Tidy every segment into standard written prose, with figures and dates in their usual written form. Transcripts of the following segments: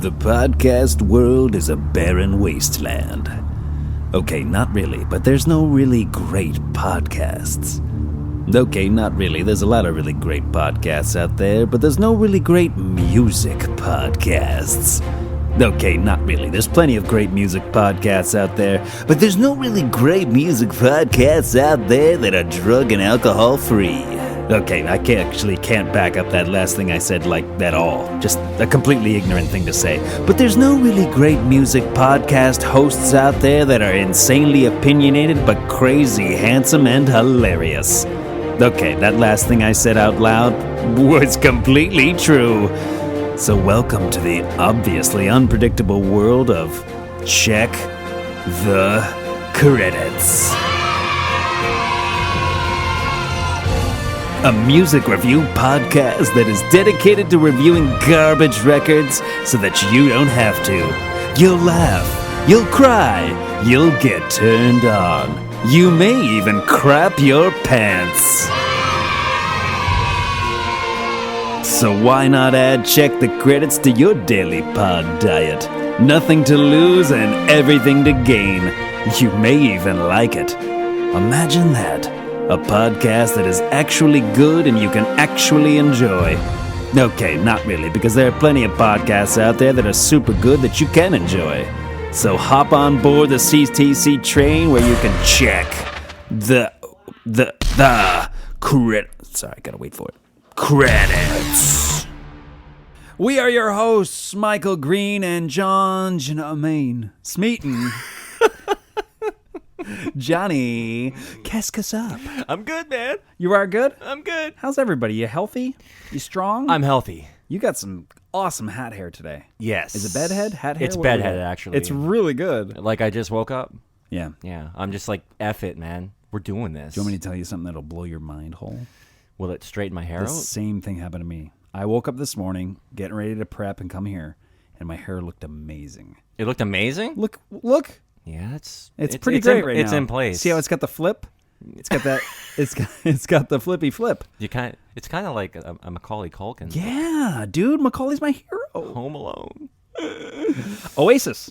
The podcast world is a barren wasteland. Okay, not really, but there's no really great podcasts. Okay, not really. There's a lot of really great podcasts out there, but there's no really great music podcasts. Okay, not really. There's plenty of great music podcasts out there, but there's no really great music podcasts out there that are drug and alcohol free. Okay, I can't back up that last thing I said like that all. Just a completely ignorant thing to say. But there's no really great music podcast hosts out there that are insanely opinionated but crazy handsome and hilarious. Okay, that last thing I said out loud was completely true. So welcome to the obviously unpredictable world of Check the Credits. A music review podcast that is dedicated to reviewing garbage records so that you don't have to. You'll laugh, you'll cry, you'll get turned on. You may even crap your pants. So why not add Check the Credits to your daily pod diet? Nothing to lose and everything to gain. You may even like it. Imagine that. A podcast that is actually good and you can actually enjoy. Okay, not really, because there are plenty of podcasts out there that are super good that you can enjoy. So hop on board the CTC train where you can check the credits. Sorry, I gotta wait for it. Credits. We are your hosts, Michael Green and John Smeaton. Johnny, qu'est-ce que ça? I'm good, man. You are good? I'm good. How's everybody? You healthy? You strong? I'm healthy. You got some awesome hat hair today. Yes. Is it bedhead? Hat hair? It's bedhead, actually. It's really good. Like I just woke up. Yeah. Yeah. I'm just like, F it, man. We're doing this. Do you want me to tell you something that'll blow your mind hole? Will it straighten my hair The out? same thing happened to me. I woke up this morning, getting ready to prep and come here, and my hair looked amazing. It looked amazing? Look. Yeah, It's pretty great right now. It's in place. See how it's got the flip? It's got that. it's got the flippy flip. It's kind of like a Macaulay Culkin. Yeah, dude, Macaulay's my hero. Home Alone. Oasis.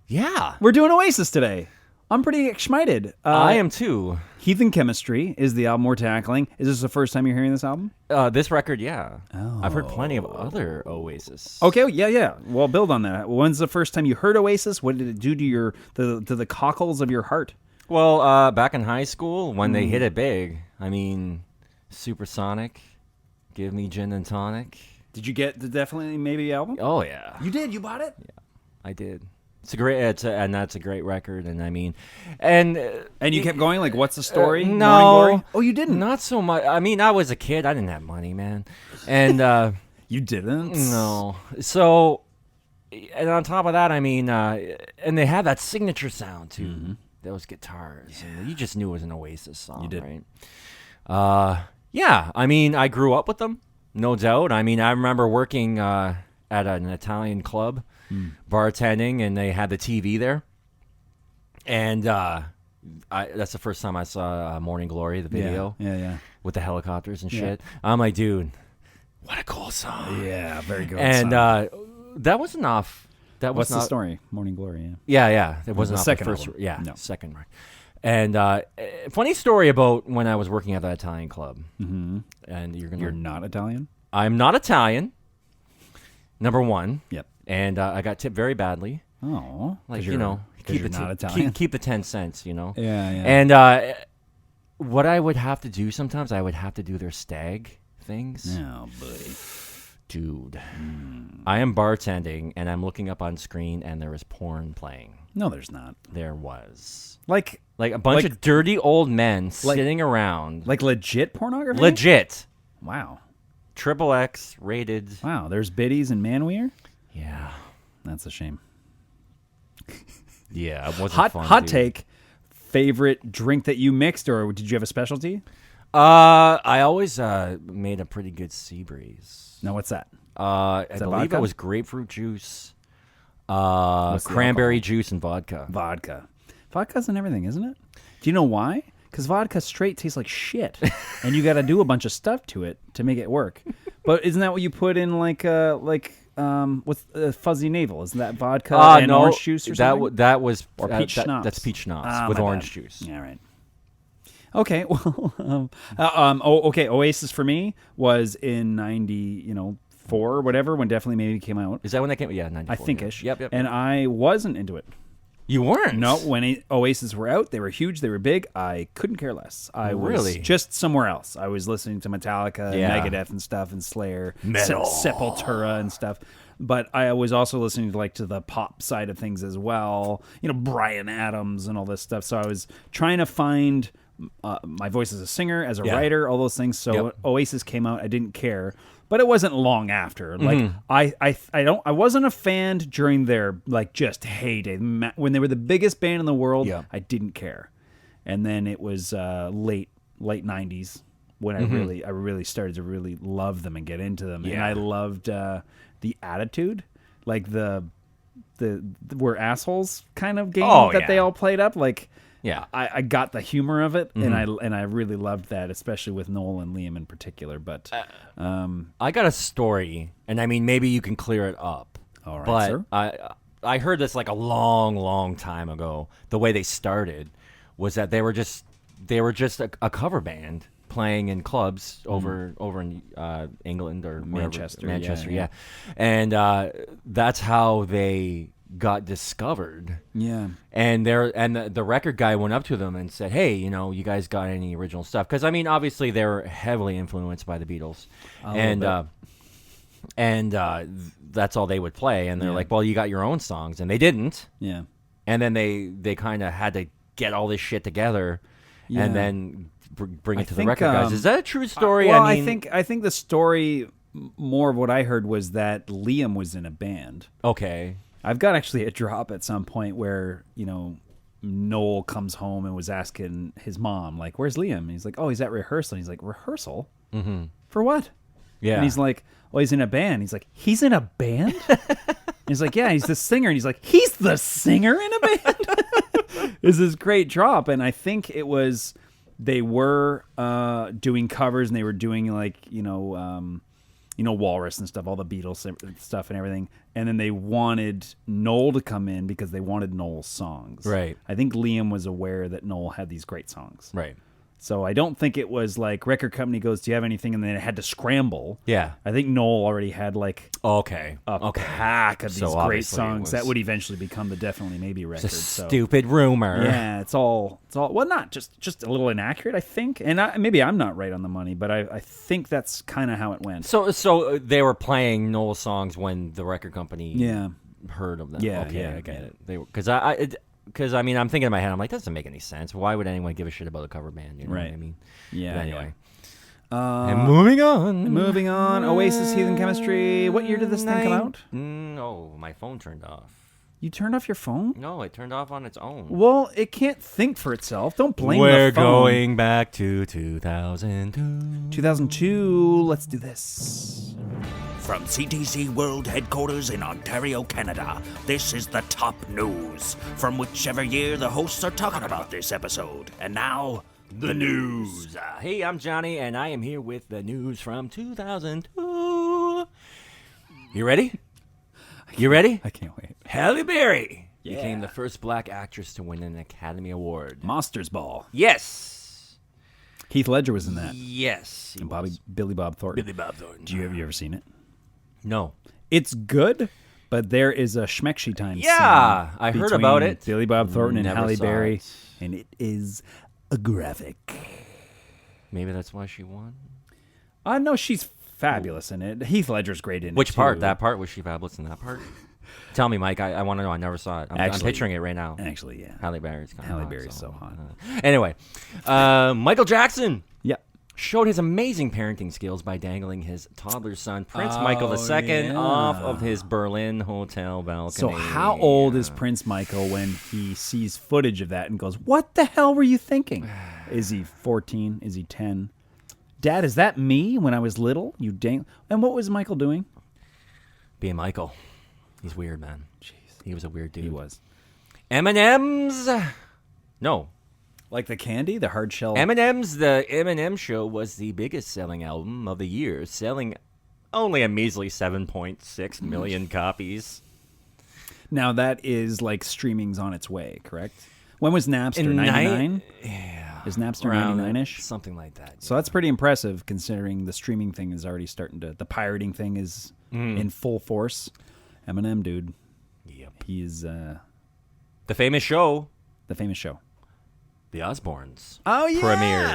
Yeah. We're doing Oasis today. I'm pretty excited. I am too. Heathen Chemistry is the album we're tackling. Is this the first time you're hearing this album? This record, yeah. Oh. I've heard plenty of other Oasis. Okay, yeah. Well, build on that. When's the first time you heard Oasis? What did it do to the cockles of your heart? Well, back in high school, when they hit it big, I mean, Supersonic, Give Me Gin and Tonic. Did you get the Definitely Maybe album? Oh, yeah. You did? You bought it? Yeah, I did. And that's a great record, and I mean, and you kept going. Like, what's the story? No, Morning Glory? Oh, you didn't. Not so much. I mean, I was a kid. I didn't have money, man, and you didn't. No. So, and on top of that, I mean, and they had that signature sound too. Mm-hmm. Those guitars. Yeah. You just knew it was an Oasis song. You did, right? Yeah. I mean, I grew up with them, no doubt. I mean, I remember working at an Italian club. Bartending, and they had the TV there, and that's the first time I saw Morning Glory, the video, yeah, with the helicopters and shit. I'm like, dude, what a cool song! Yeah, very good. And song. that wasn't off. What's the story? Morning Glory, yeah. It wasn't the off second the first. album. Yeah, no. second. Right. And funny story about when I was working at the Italian club. Mm-hmm. And you're not Italian. I'm not Italian. Number one. Yep. And I got tipped very badly. Oh, like keep the 10 cents. Yeah. And what I would have to do sometimes, I would have to do their stag things. Oh, buddy. Dude, I am bartending and I'm looking up on screen and there is porn playing. No, there's not. There was like a bunch of dirty old men sitting around. Like legit pornography. Legit. Wow. XXX rated. Wow. There's biddies and manwear. Yeah, that's a shame. Yeah, it wasn't fun. Hot take. Favorite drink that you mixed, or did you have a specialty? I always made a pretty good sea breeze. Now, what's that? I believe it was grapefruit juice, cranberry juice, and vodka. Vodka's in everything, isn't it? Do you know why? Because vodka straight tastes like shit, and you got to do a bunch of stuff to it to make it work. But isn't that what you put in like what's Fuzzy Navel? Isn't that vodka and no, orange juice or something? That was Or peach schnapps. That's peach schnapps with orange juice. Yeah, right. Okay, well, okay. Oasis for me was in 94 or whatever when Definitely Maybe came out. Is that when that came? Yeah, 94. I think-ish. Yep. And I wasn't into it. You weren't? No, when Oasis were out, they were huge, they were big. I couldn't care less. I was just somewhere else. I was listening to Metallica and Megadeth and stuff and Slayer, Sepultura and stuff. But I was also listening to the pop side of things as well. Bryan Adams and all this stuff. So I was trying to find my voice as a singer, as a writer, all those things. So Oasis came out, I didn't care. But it wasn't long after. I wasn't a fan during their just heyday when they were the biggest band in the world. Yeah. I didn't care, and then it was late '90s when I really started to really love them and get into them. Yeah. And I loved the attitude, the we're assholes kind of game that they all played up. Yeah, I got the humor of it, and I really loved that, especially with Noel and Liam in particular. But I got a story, and I mean maybe you can clear it up. All right, but sir. I heard this a long time ago. The way they started was that they were just a cover band playing in clubs over in England or Manchester, yeah. And that's how they got discovered. Yeah. And the record guy went up to them and said, "Hey, you guys got any original stuff?" Because I mean, obviously they're heavily influenced by the Beatles, and that's all they would play. And they're like, "Well, you got your own songs," and they didn't. Yeah. And then they kind of had to get all this shit together, and then bring it to the record guys. Is that a true story? Well, I think the story, more of what I heard was that Liam was in a band. Okay. I've got actually a drop at some point where, Noel comes home and was asking his mom, where's Liam? And he's like, oh, he's at rehearsal. And he's like, rehearsal? Mm-hmm. For what? Yeah. And he's like, oh, he's in a band. He's like, he's in a band? He's like, yeah, he's the singer. And he's like, he's the singer in a band? It's this great drop. And I think it was, they were doing covers and they were doing Walrus and stuff, all the Beatles stuff and everything. And then they wanted Noel to come in because they wanted Noel's songs. Right. I think Liam was aware that Noel had these great songs. Right. So I don't think it was record company goes, do you have anything? And then it had to scramble. Yeah. I think Noel already had a pack of these great songs that would eventually become the Definitely Maybe record. It's a stupid rumor. Yeah, it's all well, not just a little inaccurate, I think. And maybe I'm not right on the money, but I think that's kind of how it went. So they were playing Noel songs when the record company heard of them. Yeah, okay, yeah, I get it. They because I mean, I'm thinking in my head, I'm like, that doesn't make any sense. Why would anyone give a shit about a cover band? You know what I mean? Yeah. But anyway. And moving on. Oasis, Heathen Chemistry. What year did this thing come out? No, my phone turned off. You turned off your phone? No, it turned off on its own. Well, it can't think for itself. Don't blame We're the phone. going back to 2002. 2002. Let's do this. From CTC World Headquarters in Ontario, Canada, this is the top news from whichever year the hosts are talking about this episode. And now, the news. Hey, I'm Johnny, and I am here with the news from 2002. You ready? You ready? I can't wait. Halle Berry became the first black actress to win an Academy Award. Monsters Ball. Yes. Heath Ledger was in that. Yes. And Billy Bob Thornton. Billy Bob Thornton. Have you ever seen it? No. It's good, but there is a schmexy time scene. Yeah, I heard about it. Billy Bob Thornton and Halle Berry, and it is graphic. Maybe that's why she won. No, she's fabulous in it. Heath Ledger's great in it. Which part? That part? Was she fabulous in that part? Tell me, Mike. I want to know. I never saw it. I'm picturing it right now. Actually, yeah. Halle Berry's so hot. Anyway, Michael Jackson. Yeah. Showed his amazing parenting skills by dangling his toddler son, Prince Michael II, off of his Berlin hotel balcony. So how old is Prince Michael when he sees footage of that and goes, what the hell were you thinking? Is he 14? Is he 10? Dad, is that me when I was little? And what was Michael doing? Being Michael. He's weird, man. Jeez. He was a weird dude. He was. M&M's? No. Like the candy, the hard shell. The M&M Show was the biggest selling album of the year, selling Only a measly 7.6 million copies. Now that is like streaming's on its way, correct? When was Napster? 99? Yeah. Is Napster 99-ish? Something like that. So that's pretty impressive considering the streaming thing is already starting to... The pirating thing is in full force. Eminem, dude. Yep. He's... The famous show. The famous show. The Osbournes. Oh, yeah. Premieres.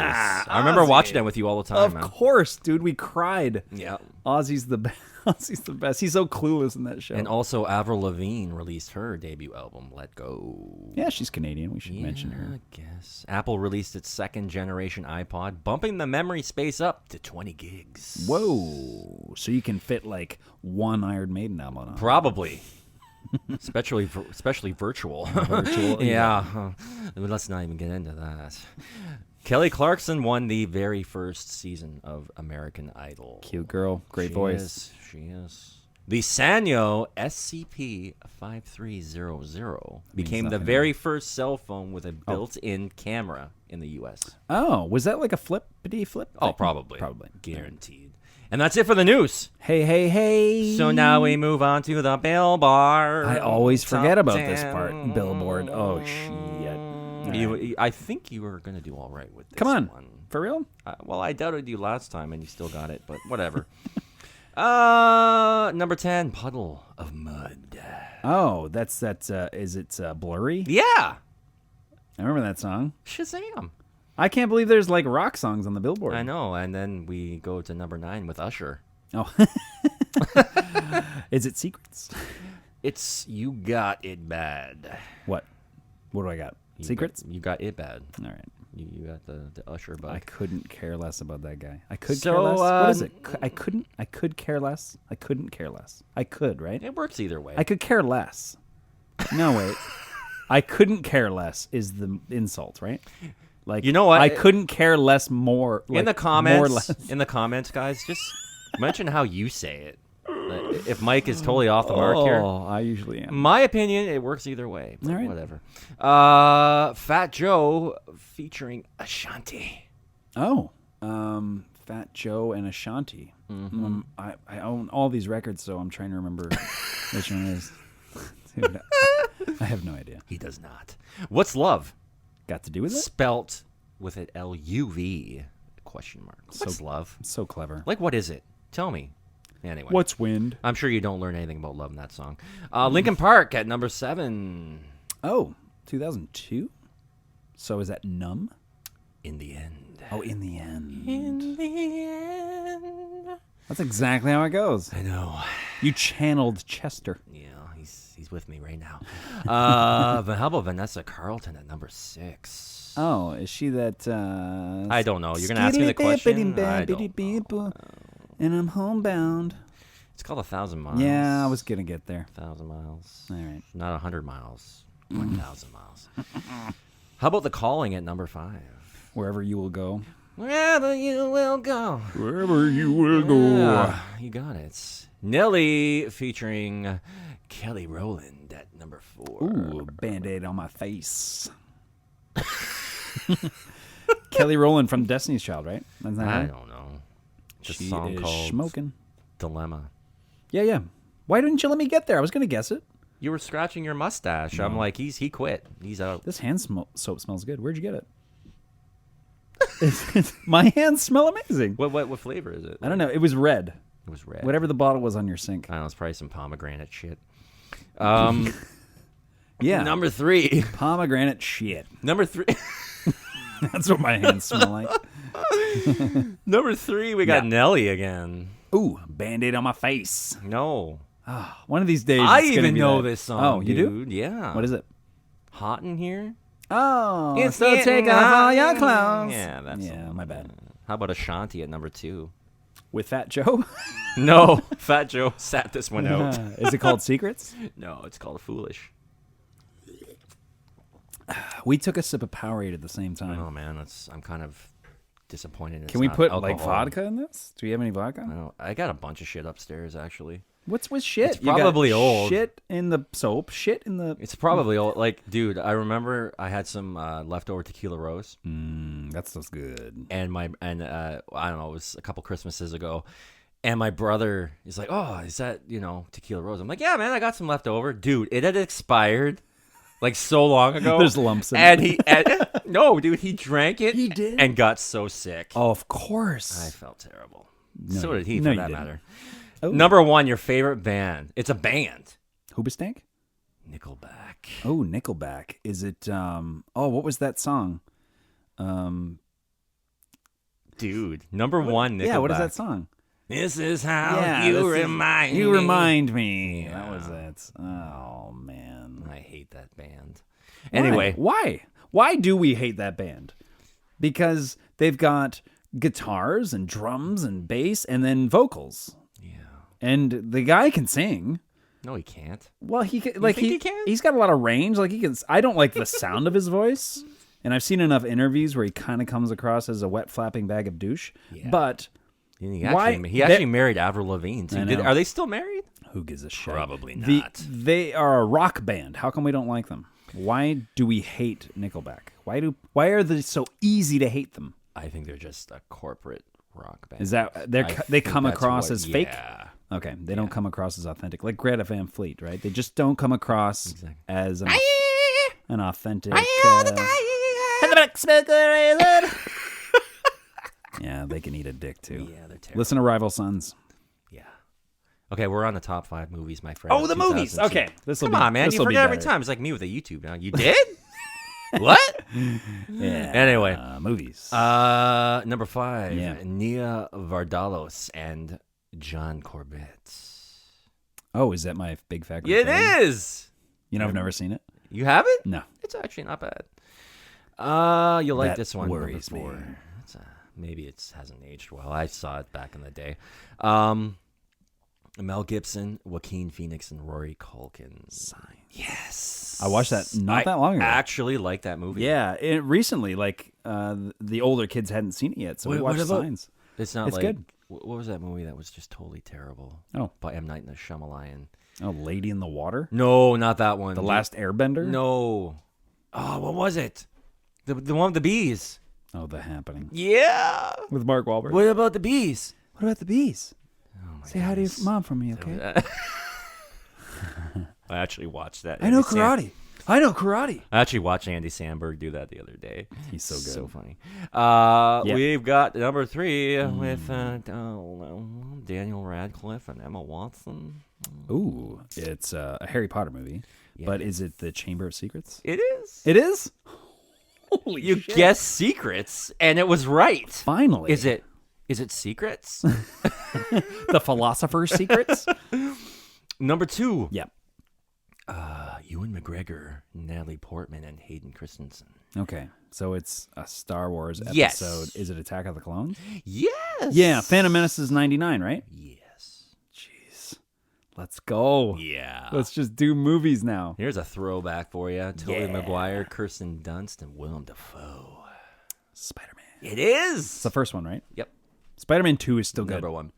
I remember watching it with you all the time, Of course, dude. We cried. Yeah. Ozzy's the best. Ozzy's the best. He's so clueless in that show. And also, Avril Lavigne released her debut album, Let Go. Yeah, she's Canadian. We should mention her. I guess. Apple released its second-generation iPod, bumping the memory space up to 20 gigs. Whoa. So you can fit like one Iron Maiden album on it. Probably. especially virtual. Yeah. Let's not even get into that. Kelly Clarkson won the very first season of American Idol. Cute girl. Great voice. She is. The Sanyo SCP-5300 became the very first cell phone with a built-in camera in the U.S. Oh, was that like a flippity flip? Oh, probably. Probably. Guaranteed. And that's it for the news. Hey. So now we move on to the Billboard. I always forget about 10. this part. Billboard. Oh, shit. I think you were going to do all right with this Come on. one. For real? Well, I doubted you last time, and you still got it, but whatever. Number 10, Puddle of Mud. Oh, is it Blurry? Yeah. I remember that song. Shazam. I can't believe there's like rock songs on the Billboard. I know, and then we go to number 9 with Usher. Oh. Is it Secrets? It's You Got It Bad. What? What do I got? Secrets? You got it bad. All right. You got the Usher bug. I couldn't care less about that guy. I could So, care less. What is it? I could care less. I couldn't care less. I could, right? It works either way. I could care less. No, wait. I couldn't care less is the insult, right? Like, you know what? I couldn't care less more. Like, in the comments, more or less. in the comments, guys, just mention how you say it. If Mike is totally off the mark here. Oh, I usually am. My opinion, it works either way. But All right. Whatever. Fat Joe featuring Ashanti. Oh, Fat Joe and Ashanti. Mm-hmm. I own all these records, so I'm trying to remember which one it is. Dude, I have no idea. He does not. What's love? Got to do with it? Spelt with an L-U-V question mark. What's love? So clever. Like, what is it? Tell me. Anyway. What's wind? I'm sure you don't learn anything about love in that song. Linkin Park at number 7. Oh, 2002? So is that Numb? In the End. Oh, In the End. In the end. That's exactly how it goes. I know. You channeled Chester. Yeah, he's with me right now. But how about Vanessa Carlton at number 6? Oh, is she that... I don't know. You're going to ask me the question? I don't know. And I'm homebound. It's called 1,000 Miles. Yeah, I was going to get there. 1,000 miles. All right. Not 100 miles. 1,000 miles. How about The Calling at number 5? Wherever you will go. Wherever you will go. Wherever you will go. Yeah, you got it. Nelly featuring Kelly Rowland at number 4. Ooh, Band-Aid on my face. Kelly Rowland from Destiny's Child, right? That's not I her? don't know. It's a She song is called smoking. Dilemma. Yeah. Why didn't you let me get there? I was going to guess it. You were scratching your mustache. I'm like, he quit. He's out. This hand soap smells good. Where'd you get it? My hands smell amazing. What flavor is it? I don't know. It was red. It was red. Whatever the bottle was on your sink. I don't know. It's probably some pomegranate shit. Yeah. Number 3. Pomegranate shit. Number 3. That's what my hands smell like. Number 3, we got Nelly again. Ooh, Band-Aid on my face. No. One of these days. I it's gonna even be know that. this song. Oh, you dude. do? Yeah. What is it? Hot in Here? Oh, It's so take getting off all hot. your clothes. Yeah, that's the one. my bad. How about Ashanti at number 2? With Fat Joe? No, Fat Joe sat this one out. Is it called Secrets? No, it's called Foolish. We took a sip of Powerade at the same time. Oh man, I'm kind of disappointed. It's Can we not put alcohol. like vodka in this? Do we have any vodka? I got a bunch of shit upstairs actually. What's with shit? It's probably you got old. Shit in the soap. Shit in the. It's probably old. Like, dude, I remember I had some leftover tequila rose, That stuff's good. and I don't know, it was a couple Christmases ago, And my brother is like, "Oh, is that Tequila Rose?" I'm like, "Yeah, man, I got some left over, dude. It had expired like so long ago. There's lumps in it. No, dude, he drank it. He did? And got so sick. Oh, of course. I felt terrible. No, So did he, no, for you that didn't. matter. Oh. Number 1, your favorite band. It's a band. Hoobastank? Nickelback. Oh, Nickelback. Is it? What was that song? Dude, number 1, Nickelback. Yeah, what is that song? This is how Yeah, you remind me. You remind me. Yeah. That was it. Oh man, I hate that band. Why? Anyway, why do we hate that band? Because they've got guitars and drums and bass and then vocals. Yeah. And the guy can sing. No, he can't. Well, he can, think he can? He's got a lot of range. Like he can. I don't like the sound of his voice. And I've seen enough interviews where he kind of comes across as a wet flapping bag of douche. Yeah. But He Why- actually married Avril Lavigne too. I know. Are they still married? who gives a shit? Probably not. They are a rock band. How come we don't like them? Why do we hate Nickelback? Why are they so easy to hate them? I think they're just a corporate rock band. Is that I they think come that's across what- as fake? Yeah. Okay, they don't come across as authentic, like Greta Van Fleet, right? They just don't come across as an authentic. Yeah, they can eat a dick too. Yeah, they're terrible. Listen to Rival Sons. Yeah. Okay, we're on the top 5 movies, my friend. Oh, of the movies. 2002. Okay, Come on, man. You forget every time. It's like me with a YouTube now. You did? What? Yeah. Anyway. Movies. Number 5. Yeah. Nia Vardalos and John Corbett. Oh, is that my big factor? It is. You know, I've never seen it. You haven't? No. It's actually not bad. You'll like That this one. worries number 4. me. Maybe it hasn't aged well. I saw it back in the day. Mel Gibson, Joaquin Phoenix, and Rory Culkin. Yes. I watched that not that long ago. I actually like that movie. Yeah, recently, like the older kids hadn't seen it yet, so we Wait, watched what about- Signs. It's not It's like good. What was that movie that was just totally terrible? Oh. By M. Night Shyamalan. Oh, Lady in the Water, No, not that one. The Last Airbender. No. Oh, what was it? The one with the bees. Oh, The Happening Yeah. with Mark Wahlberg. What about the bees? What about the bees? Oh my Say hi to your mom for me, okay? I actually watched that. I know Andy Sam- karate. I know karate. I actually watched Andy Samberg do that the other day. He's so good. So funny. Yeah. We've got number 3 with Daniel Radcliffe and Emma Watson. Ooh, it's a Harry Potter movie, Yeah. but is it the Chamber of Secrets? It is. It is. Holy You shit! guessed secrets, and it was right. Finally, Is it secrets? the Philosopher's Secrets? Number 2. Yep. Ewan McGregor, Natalie Portman, and Hayden Christensen. Okay, so it's a Star Wars episode. Yes. Is it Attack of the Clones? Yes. Yeah, Phantom Menace is 99, right? Yes. Jeez. Let's go. Yeah. Let's just do movies now. Here's a throwback for you. Tobey Yeah. Maguire, Kirsten Dunst, and Willem Dafoe. Spider-Man. It is. It's the first one, right? Yep. Spider-Man 2 is still good. Number 1.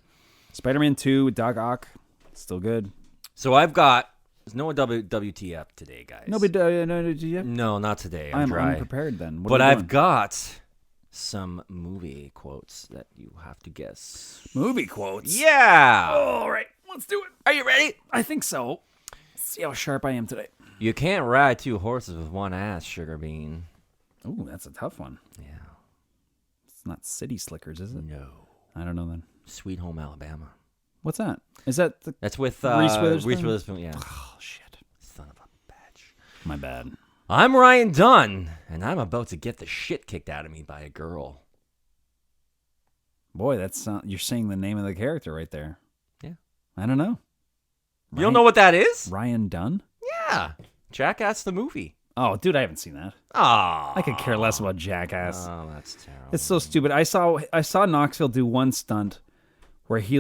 Spider-Man 2 with Doc Ock, still good. So I've got there's no WTF today, guys. No, not today. I'm dry. unprepared then. What But are we I've doing? got some movie quotes that you have to guess. movie quotes. Yeah. All right, let's do it. Are you ready? I think so. Let's see how sharp I am today. You can't ride 2 horses with one ass, Sugar Bean. Ooh, that's a tough one. Yeah. It's not City Slickers, is it? No. I don't know then. Sweet Home Alabama. What's that? Is that the... That's with Reese Witherspoon? Reese Witherspoon, yeah. Oh, shit. Son of a bitch. My bad. I'm Ryan Dunn, and I'm about to get the shit kicked out of me by a girl. Boy, that's you're saying the name of the character right there. Yeah. I don't know. You don't know what that is? Ryan Dunn? Yeah. Jackass the movie. Oh, dude, I haven't seen that. Ah. I could care less about Jackass. Oh, that's terrible. It's so stupid. I saw Knoxville do one stunt where he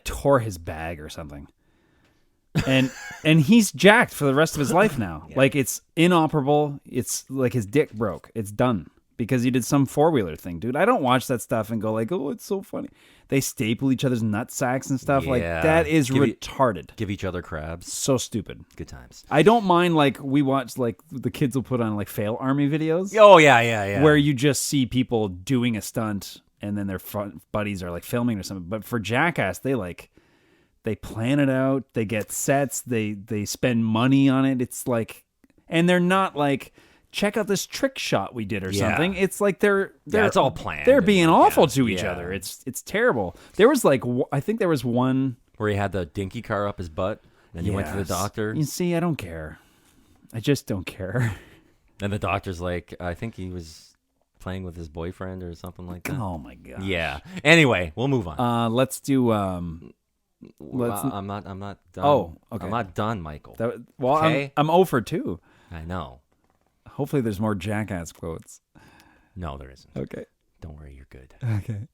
tore his bag or something. And he's jacked for the rest of his life now. Yeah. Like it's inoperable. It's like his dick broke. It's done because he did some 4-wheeler thing, dude. I don't watch that stuff and go like, "Oh, it's so funny." They staple each other's nut sacks and stuff. Like Yeah. that is Give it- retarded. Give each other crabs. So stupid. Good times. I don't mind like we watch like the kids will put on like fail army videos Oh, yeah. where you just see people doing a stunt and then their buddies are like filming or something. But for Jackass, they plan it out. They get sets. They spend money on it. It's like, and they're not like, check out this trick shot we did or something. It's like they're it's all planned. They're being awful to each other. It's terrible. There was like, I think there was one where he had the dinky car up his butt, and he went to the doctor. You see, I don't care. I just don't care. And the doctor's like, I think he was playing with his boyfriend or something like that. Oh my god. Yeah. Anyway, we'll move on. Let's do. I'm not done. Oh, okay. I'm not done, Michael. Okay? I'm 0 for 2. I know. Hopefully, there's more Jackass quotes. No, there isn't. Okay. Don't worry, you're good. Okay.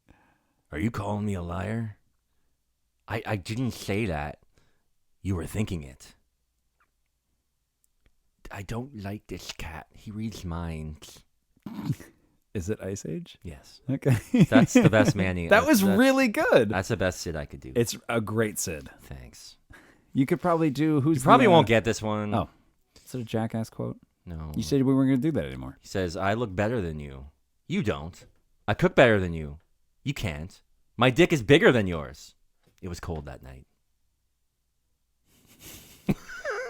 Are you calling me a liar? I didn't say that. You were thinking it. I don't like this cat. He reads minds. Is it Ice Age? Yes. Okay. That's the best Manny. That was really good. That's the best Sid I could do. It's a great Sid. Thanks. You could probably do who's. You probably won't get this one. Oh, is it a Jackass quote? No. You said we weren't going to do that anymore. He says, "I look better than you. You don't. I cook better than you. You can't. My dick is bigger than yours. It was cold that night."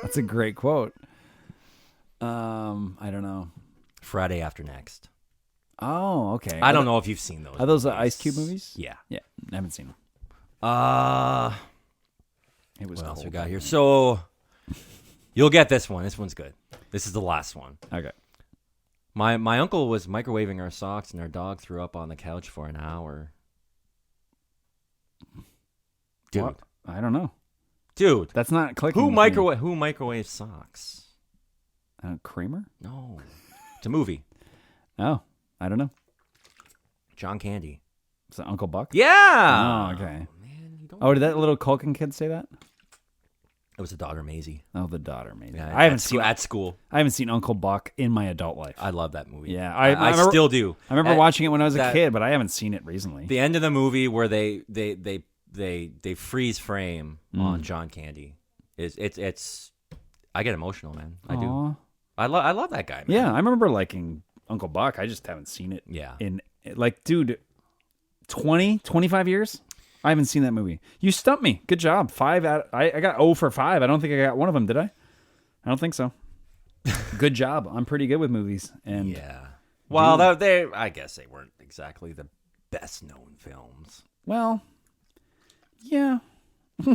That's a great quote. I don't know. Friday After Next. Oh, okay. I don't know if you've seen those. Are those Ice Cube movies? Yeah. Yeah, I haven't seen them. It was what else cold. we got here? So you'll get this one. This one's good. This is the last one. Okay. My uncle was microwaving our socks, and our dog threw up on the couch for an hour. Dude. What? I don't know. Dude. That's not clicking. Who microwaves socks? Kramer? No. It's a movie. Oh, I don't know. John Candy. Is it Uncle Buck? Yeah. Oh, okay. Man, you don't. Oh, did that little Culkin kid say that? It was the daughter Maisie. Oh, the daughter, maybe. Yeah, I haven't seen at school. I haven't seen Uncle Buck in my adult life. I love that movie. Yeah, I remember, still do. I remember watching it when I was a kid, but I haven't seen it recently. The end of the movie where they freeze frame on John Candy it's I get emotional, man. I do. I love that guy, man. Yeah, I remember liking Uncle Buck. I just haven't seen it. Yeah. In like, dude, 25 years? I haven't seen that movie. You stumped me. Good job. I got 0 for 5. I don't think I got one of them, did I? I don't think so. Good job. I'm pretty good with movies. And yeah. Well, I guess they weren't exactly the best known films. Well, yeah. I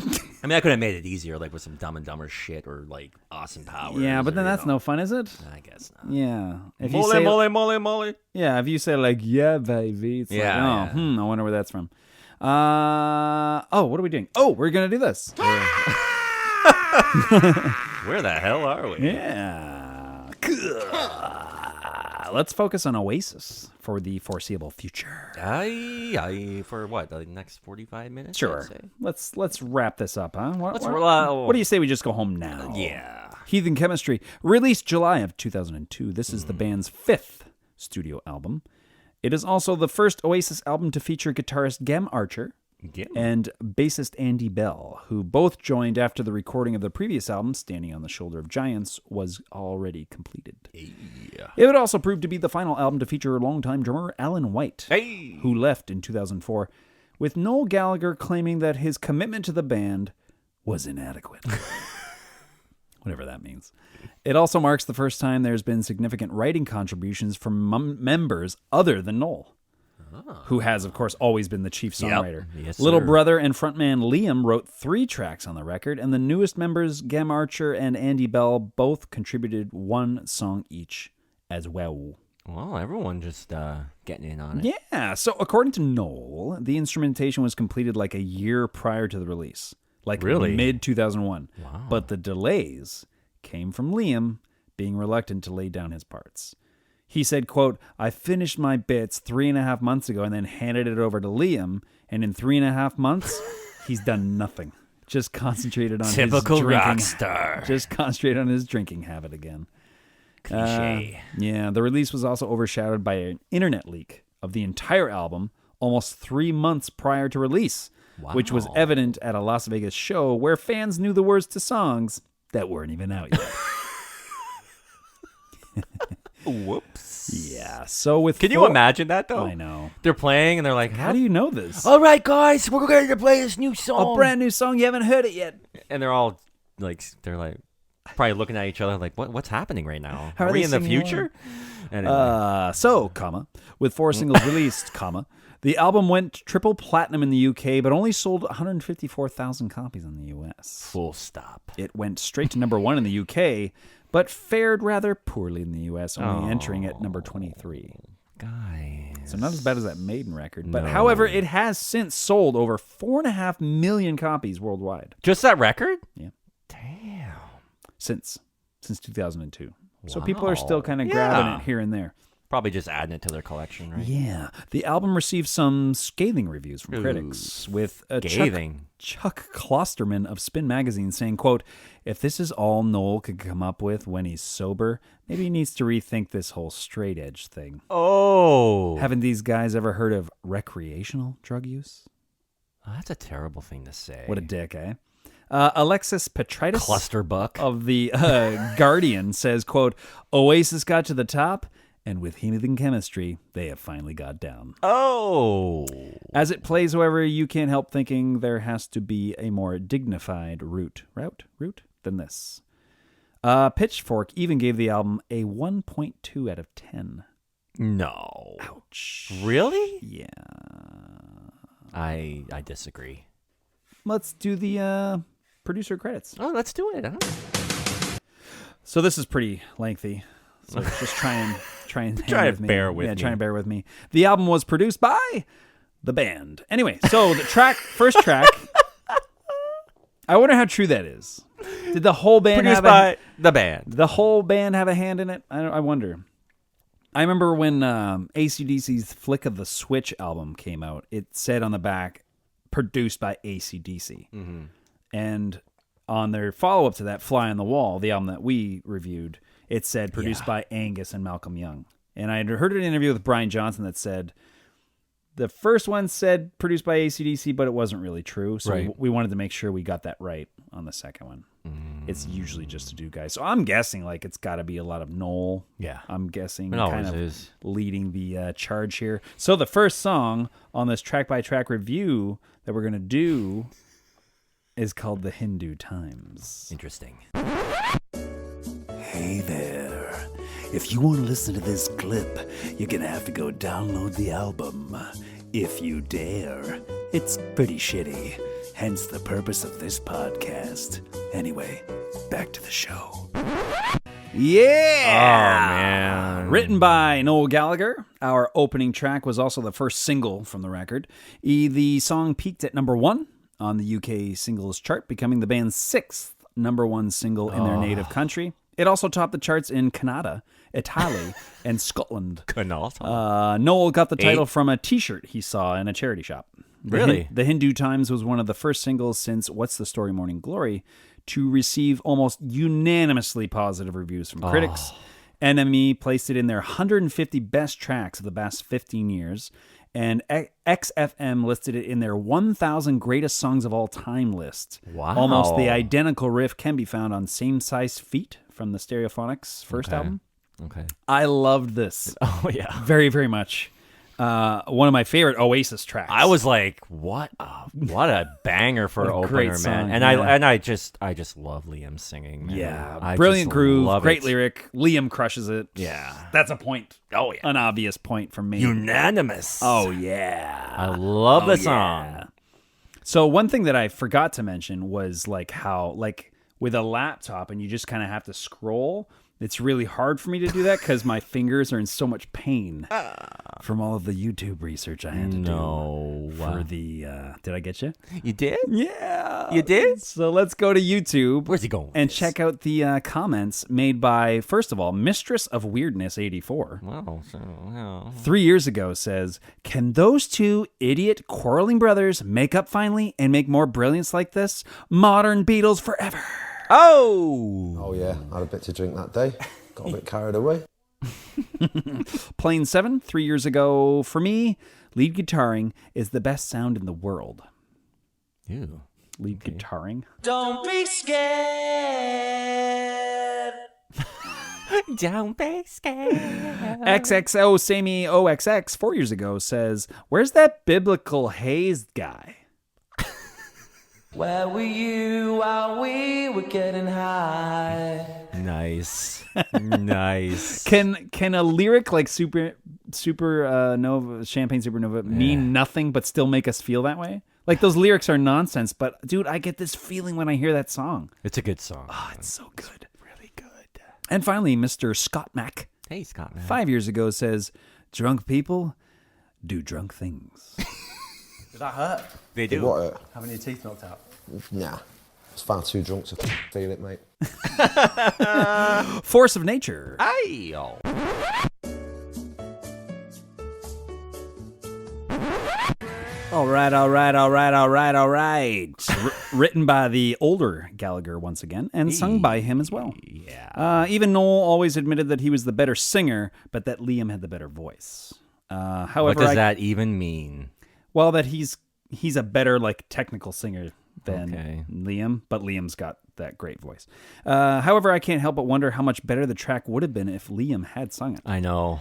mean, I could have made it easier, like with some Dumb and Dumber shit or like Austin Powers. Yeah, but then that's no fun, is it? I guess not. Yeah. If Mole, you say, mole. Yeah, if you say like, yeah, baby, it's like, I wonder where that's from. What are we doing? Oh, we're going to do this. Where the hell are we? Yeah. Let's focus on Oasis for the foreseeable future. For what? The next 45 minutes? Sure. Let's wrap this up, huh? What What do you say we just go home now? Yeah. Heathen Chemistry, released July of 2002. This is the band's 5th studio album. It is also the first Oasis album to feature guitarist Gem Archer and bassist Andy Bell, who both joined after the recording of the previous album, Standing on the Shoulder of Giants, was already completed. Yeah. It would also prove to be the final album to feature longtime drummer Alan White, who left in 2004, with Noel Gallagher claiming that his commitment to the band was inadequate. Whatever that means. It also marks the first time there's been significant writing contributions from members other than Noel, who has, of course, always been the chief songwriter. Yep. Yes, Little sir. brother and frontman Liam wrote 3 tracks on the record, and the newest members, Gem Archer and Andy Bell, both contributed 1 song each as well. Well, everyone just getting in on it. Yeah, so according to Noel, the instrumentation was completed like a year prior to the release. Like really? mid-2001. Wow. But the delays came from Liam being reluctant to lay down his parts. He said, quote, I finished my bits 3.5 months ago and then handed it over to Liam, and in 3.5 months, he's done nothing. Just concentrated on typical his drinking. rock star. Just concentrated on his drinking habit again. Cliche. Yeah, the release was also overshadowed by an internet leak of the entire album almost 3 months prior to release, which was evident at a Las Vegas show where fans knew the words to songs that weren't even out yet. Whoops. Yeah. So with Can you imagine that though? I know. They're playing and they're like, How do you know this? All right, guys, we're going to play this new song. A brand new song. You haven't heard it yet. And they're all like, probably looking at each other like, what's happening right now? How are are we they in the singing future? Anyway. With 4 singles released, the album went triple platinum in the UK, but only sold 154,000 copies in the US. Full stop. It went straight to number 1 in the UK, but fared rather poorly in the US, only entering at number 23. Guys. So not as bad as that Maiden record. But however, it has since sold over 4.5 million copies worldwide. Just that record? Yeah. Damn. Since 2002. So people are still kind of grabbing it here and there. Probably just adding it to their collection, right? Yeah. The album received some scathing reviews from critics, with Chuck Klosterman of Spin Magazine saying, quote, "If this is all Noel could come up with when he's sober, maybe he needs to rethink this whole straight edge thing." Oh. Haven't these guys ever heard of recreational drug use? Oh, that's a terrible thing to say. What a dick, eh? Alexis Petritis Clusterbuck of the Guardian says, quote, "Oasis got to the top, and with Heathen Chemistry, they have finally got down." Oh. As it plays, however, you can't help thinking there has to be a more dignified route than this. Pitchfork even gave the album a 1.2 out of 10. No. Ouch. Really? Yeah. I disagree. Let's do the producer credits. Oh, let's do it. Huh? So this is pretty lengthy. So just try and bear with me. Yeah, try and bear with me. The album was produced by the band. Anyway, so the first track. I wonder how true that is. Did the whole band produced by the band? The whole band have a hand in it? I wonder. I remember when AC/DC's Flick of the Switch album came out. It said on the back, produced by AC/DC. Mm-hmm. And on their follow-up to that, Fly on the Wall, the album that we reviewed, it said produced by Angus and Malcolm Young. And I had heard an interview with Brian Johnson that said the first one said produced by AC/DC, but it wasn't really true. So we wanted to make sure we got that right on the second one. It's usually just a dude guy. So I'm guessing like it's got to be a lot of Noel. Yeah. I'm guessing it kind of is. leading the charge here. So the first song on this track-by-track review that we're going to do is called The Hindu Times. Interesting. Hey there. If you want to listen to this clip, you're going to have to go download the album. If you dare. It's pretty shitty. Hence the purpose of this podcast. Anyway, back to the show. Yeah! Oh, man. Written by Noel Gallagher. Our opening track was also the first single from the record. The song peaked at number 1 on the UK singles chart, becoming the band's 6th number 1 single in their native country. It also topped the charts in Canada, Italy, and Scotland. Noel got the title from a t-shirt he saw in a charity shop. Really? The Hindu Times was one of the first singles since What's the Story Morning Glory to receive almost unanimously positive reviews from critics. NME placed it in their 150 best tracks of the past 15 years, and XFM listed it in their 1,000 greatest songs of all time list. Wow. Almost the identical riff can be found on Same Size Feet from the Stereophonics' first album. Okay. I loved this. Oh, yeah. Very, very much. One of my favorite Oasis tracks. I was like, what a banger for an opener, song, man. And I just love Liam singing, man. Yeah. Brilliant groove, great lyric. Liam crushes it. Yeah. That's a point. Oh, yeah. An obvious point from me. Unanimous. Oh, yeah. I love the song. Yeah. So one thing that I forgot to mention was like how, like with a laptop and you just kind of have to scroll, it's really hard for me to do that because my fingers are in so much pain from all of the YouTube research I had to do for the... did I get you? You did? Yeah. You did? So let's go to YouTube. Where's he going? And check out the comments made by, first of all, Mistress of Weirdness 84. Wow. 3 years ago says, "Can those two idiot quarreling brothers make up finally and make more brilliance like this? Modern Beatles forever." Oh yeah, I had a bit to drink that day. Got a bit carried away. Plane 7, 3 years ago. "For me, lead guitaring is the best sound in the world." Ew. Lead guitaring. Don't be scared. Don't be scared. XXO Sammy OXX 4 years ago says, "Where's that biblical hazed guy?" Where were you while we were getting high? Nice. Nice. Can a lyric like Super Nova, Champagne Supernova mean nothing but still make us feel that way? Like, those lyrics are nonsense, but dude, I get this feeling when I hear that song. It's a good song. Oh, it's so good. It's really good. And finally, Mr. Scott Mack, Hey, Scott, man. 5 years ago, says, "Drunk people do drunk things." Did that hurt? They do. What? Having your teeth knocked out? Nah. It's far too drunk to feel it, mate. Force of nature. Aye. All right. Written by the older Gallagher once again, and sung by him as well. Yeah. Even Noel always admitted that he was the better singer, but that Liam had the better voice. However, What does that even mean? Well, that he's a better like technical singer than Okay. Liam, but Liam's got that great voice. However, I can't help but wonder how much better the track would have been if Liam had sung it. I know.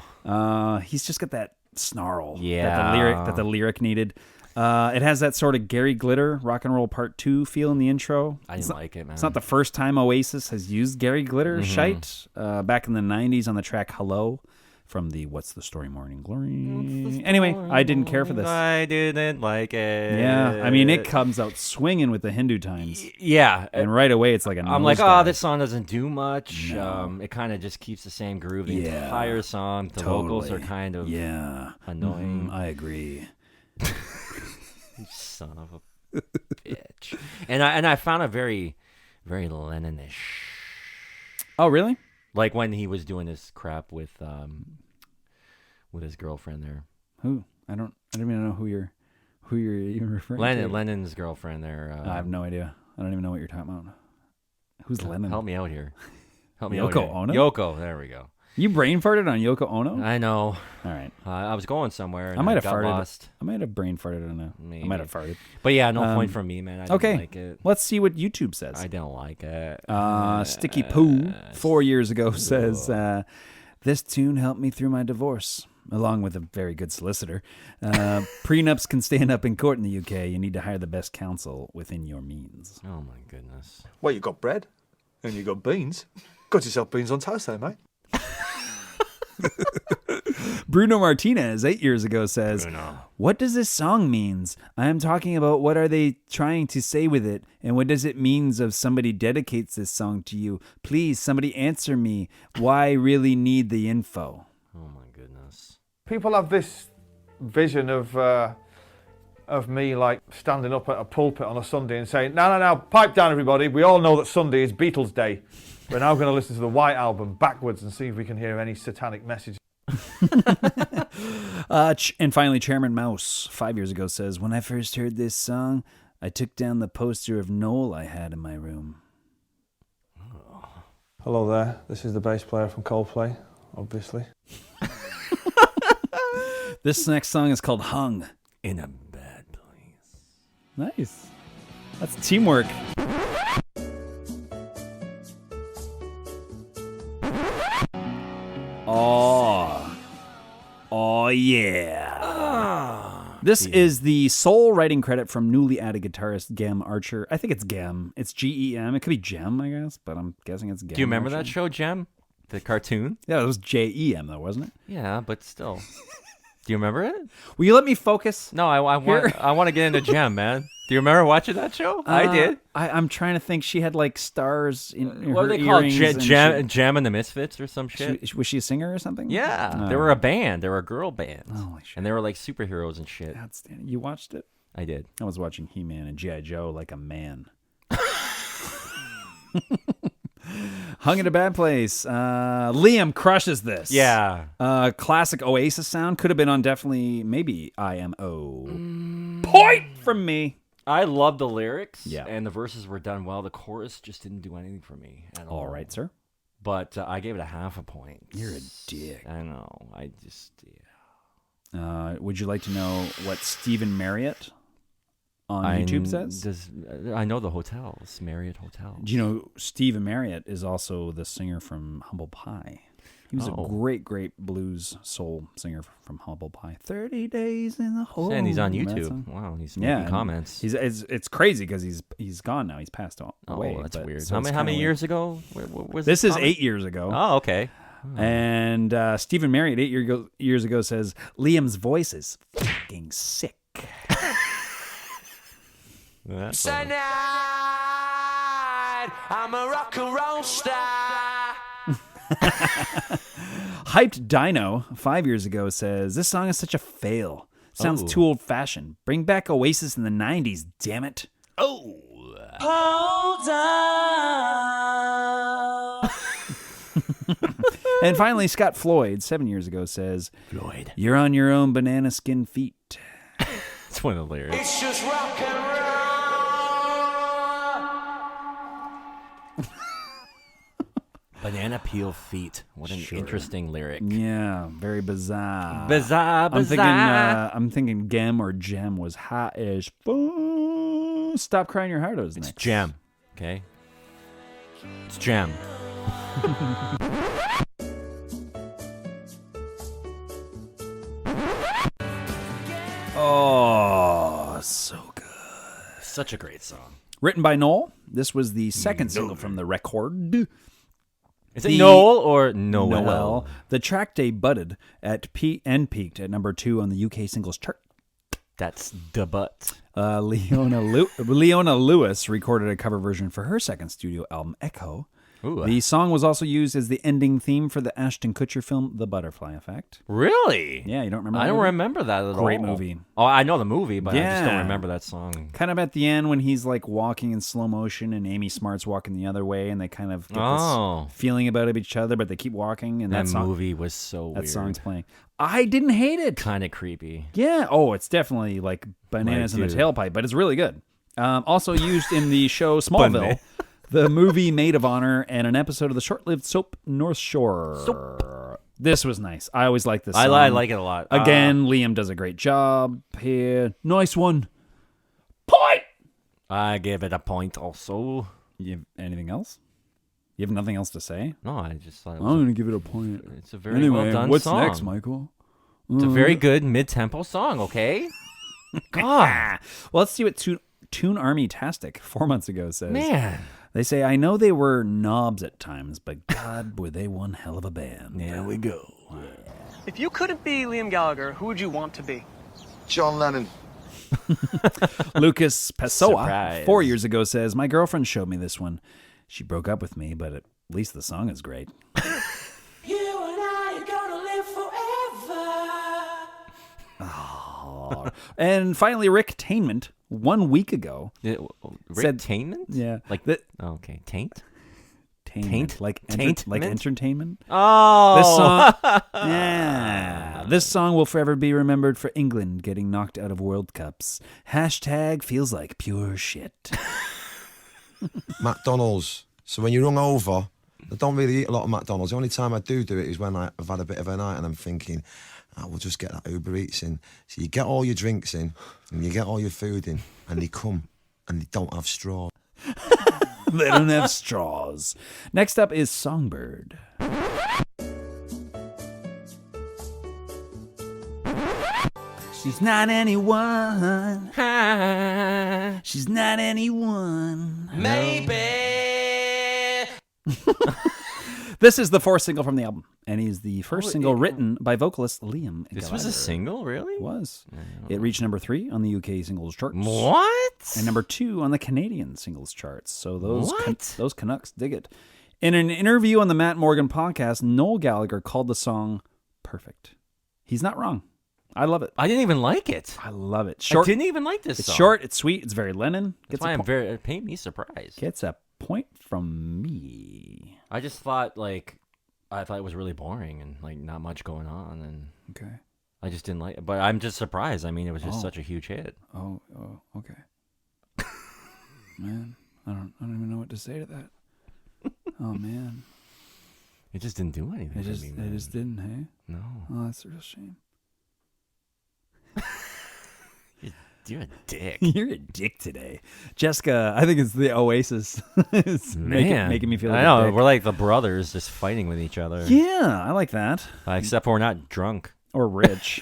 He's just got that snarl Yeah. that the lyric needed. It has that sort of Gary Glitter Rock and Roll Part 2 feel in the intro. I didn't like it, man. It's not the first time Oasis has used Gary Glitter shite. Back in the 90s on the track Hello from the What's the Story Morning Glory. Anyway, I didn't care for this. I didn't like it. Yeah, I mean, it comes out swinging with the Hindu times. Yeah. And right away, it's like a I'm like, nosedive. this song doesn't do much. No. It kind of just keeps the same groove the Yeah, entire song. The vocals are kind of annoying. I agree. You son of a bitch. And I found it very, very Lennon-ish. Oh, really? Like when he was doing this crap with his girlfriend there. Who? I don't even know who you're even referring to. Lennon's girlfriend there. I have no idea. I don't even know what you're talking about. Who's Lennon? Help me out here. Help me Yoko out here. Ono? Yoko, there we go. You brain farted on Yoko Ono? I know. All right. I was going somewhere. And I might have got farted. Lost. I might have brain farted on a. Maybe. I might have farted. But yeah, no point from me, man. I Okay. didn't like it. Let's see what YouTube says. I don't like it. Sticky Poo 4 years ago says, "This tune helped me through my divorce, along with a very good solicitor. Prenups can stand up in court in the UK. You need to hire the best counsel within your means." Oh my goodness. Well, you got bread and you got beans. Got yourself beans on toast there, mate. Bruno Martinez 8 years ago says, "What does this song means? I am talking about what are they trying to say with it, and what does it means if somebody dedicates this song to you? Please, somebody answer me. Why really need the info?" Oh my goodness. People have this vision of me like standing up at a pulpit on a Sunday and saying, no, pipe down everybody. We all know that Sunday is Beatles Day. We're now going to listen to the White Album backwards and see if we can hear any satanic message. And finally, Chairman Mouse 5 years ago says, "When I first heard this song, I took down the poster of Noel I had in my room." Hello there, this is the bass player from Coldplay, obviously. This next song is called Hung. In a bad place. Nice. That's teamwork. Oh yeah. This is the sole writing credit from newly added guitarist Gem Archer. I think it's Gem. It's Gem. It could be Gem, I guess, but I'm guessing it's Gem. Do you remember Archer. that show, Gem? The cartoon? Yeah, it was Jem though, wasn't it? Yeah, but still. Do you remember it? Will you let me focus? No, I want to get into Gem, man. Do you remember watching that show? I did. I'm trying to think. She had like stars in What her do they call it? earrings. Gem and the Misfits or some shit? Was she a singer or something? Yeah, they were a band. They were a girl band. Holy shit. And they were like superheroes and shit. Outstanding. You watched it? I did. I was watching He-Man and G.I. Joe like a man. Hung in a bad place. Liam crushes this. Yeah. Classic Oasis sound. Could have been on definitely, maybe IMO. Point from me. I love the lyrics. Yeah. And the verses were done well. The chorus just didn't do anything for me at all. All right, sir. But I gave it a half a point. You're a dick. I know. I just, yeah. Would you like to know what Stephen Marriott on YouTube says. I know the hotels, Marriott Hotel. Do you know Steve Marriott is also the singer from Humble Pie? He was a great, great blues soul singer from Humble Pie. 30 days in the hole. And he's on YouTube. Wow, he's making comments. It's crazy because he's gone now. He's passed away. Oh, that's weird. So how many years ago? Was this is 8 years ago. Oh, okay. Oh. And Stephen Marriott 8 years ago says, Liam's voice is fucking sick. Tonight, I'm a rock and roll star. Hyped Dino 5 years ago says, this song is such a fail. Sounds too old-fashioned. Bring back Oasis in the 90s, damn it. Hold on. And finally, Scott Floyd 7 years ago says, Floyd, you're on your own banana skin feet. It's one of the lyrics. It's just rock and roll. Banana peel feet. What an interesting lyric. Yeah, very bizarre. Bizarre. I'm thinking Gem or Gem was hot as fuck. Stop crying your heart out. It's Gem. Okay? It's Gem. Oh, so good. Such a great song. Written by Noel. This was the second single from the record. Is it Noel or Noel? Noel. The track debuted and peaked at number 2 on the UK singles chart. That's the butt. Leona Lewis recorded a cover version for her second studio album, Echo. Ooh. The song was also used as the ending theme for the Ashton Kutcher film, The Butterfly Effect. Really? Yeah, you don't remember that I don't movie? remember that at all. Great movie. Oh, I know the movie, but I just don't Yeah. remember that song. Kind of at the end when he's like walking in slow motion and Amy Smart's walking the other way and they kind of get this feeling about each other, but they keep walking. And that song, movie was so weird. That song's playing. I didn't hate it. Kind of creepy. Yeah. Oh, it's definitely like bananas in the tailpipe, but it's really good. Also used in the show Smallville, the movie Maid of Honor, and an episode of the short-lived soap North Shore. This was nice. I always like this song. I like it a lot. Again, Liam does a great job here. Nice one. Point! I give it a point also. You have anything else? You have nothing else to say? No, I just thought I'm going to give it a point. It's a very well done what's song. What's next, Michael? It's a very good mid-tempo song, okay? God. Well, let's see what Toon Army-tastic 4 months ago says. Man. They say, I know they were knobs at times, but God, were they one hell of a band. There we go. If you couldn't be Liam Gallagher, who would you want to be? John Lennon. Lucas Pessoa, Surprise. 4 years ago, says, my girlfriend showed me this one. She broke up with me, but at least the song is great. You and I are gonna live forever. Oh. And finally, Rick Tainment, 1 week ago. Said Tainment? Yeah. Like, okay, Taint? Taint? Like Taintment? entertainment? Oh! This song, yeah. This song will forever be remembered for England getting knocked out of World Cups. Hashtag feels like pure shit. McDonald's. So when you're hungover, I don't really eat a lot of McDonald's. The only time I do it is when I've had a bit of a night and I'm thinking, we'll just get that Uber Eats in. So you get all your drinks in and you get all your food in and they come and they don't have straw. They don't have straws. Next up is Songbird. She's not anyone. She's not anyone. Maybe. This is the fourth single from the album, and he's the first single written by vocalist Liam Gallagher. This was a single, really? It was. It reached number 3 on the UK singles charts. What? And number 2 on the Canadian singles charts. So those Canucks dig it. In an interview on the Matt Morgan podcast, Noel Gallagher called the song perfect. He's not wrong. I love it. I didn't even like it. I love it. Short, I didn't even like this it's song. It's short, it's sweet, it's very Lennon. That's why it paid me surprised. Gets a point from me. I just thought it was really boring and like not much going on, and okay. I just didn't like it. But I'm just surprised. I mean, it was just such a huge hit. Oh, okay. Man, I don't even know what to say to that. Oh man, it just didn't do anything. It just didn't. Hey, no. Oh, that's a real shame. You're a dick. You're a dick today. Jessica, I think it's the Oasis. It's making me feel like I know. a dick. We're like the brothers just fighting with each other. Yeah, I like that. Except for we're not drunk. Or rich.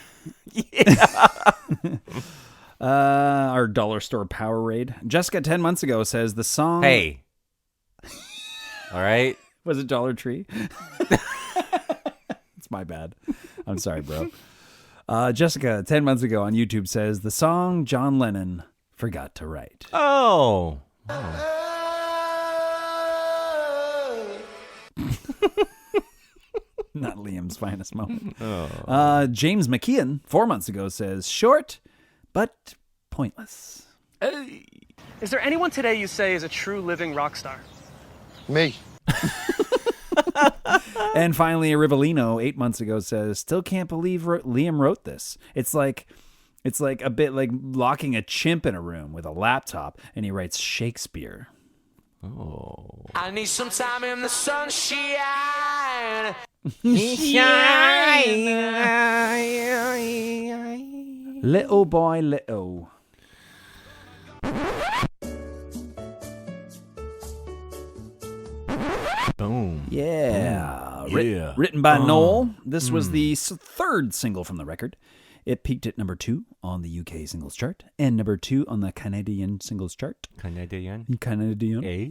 Our dollar store Powerade. Jessica 10 months ago says the song... Hey. All right. Was it Dollar Tree? It's my bad. I'm sorry, bro. Jessica 10 months ago on YouTube says the song John Lennon forgot to write. Oh. Not Liam's finest moment. James McKeon 4 months ago says short but pointless. Is there anyone today you say is a true living rock star? Me. And finally, Rivellino 8 months ago says, still can't believe Liam wrote this. It's like a bit like locking a chimp in a room with a laptop, and he writes Shakespeare. Oh. I need some time in the sunshine. Little boy, little. Boom. Yeah. Yeah. Written by Noel. This was the third single from the record. It peaked at number 2 on the UK singles chart and number 2 on the Canadian singles chart. Canadian. Eh?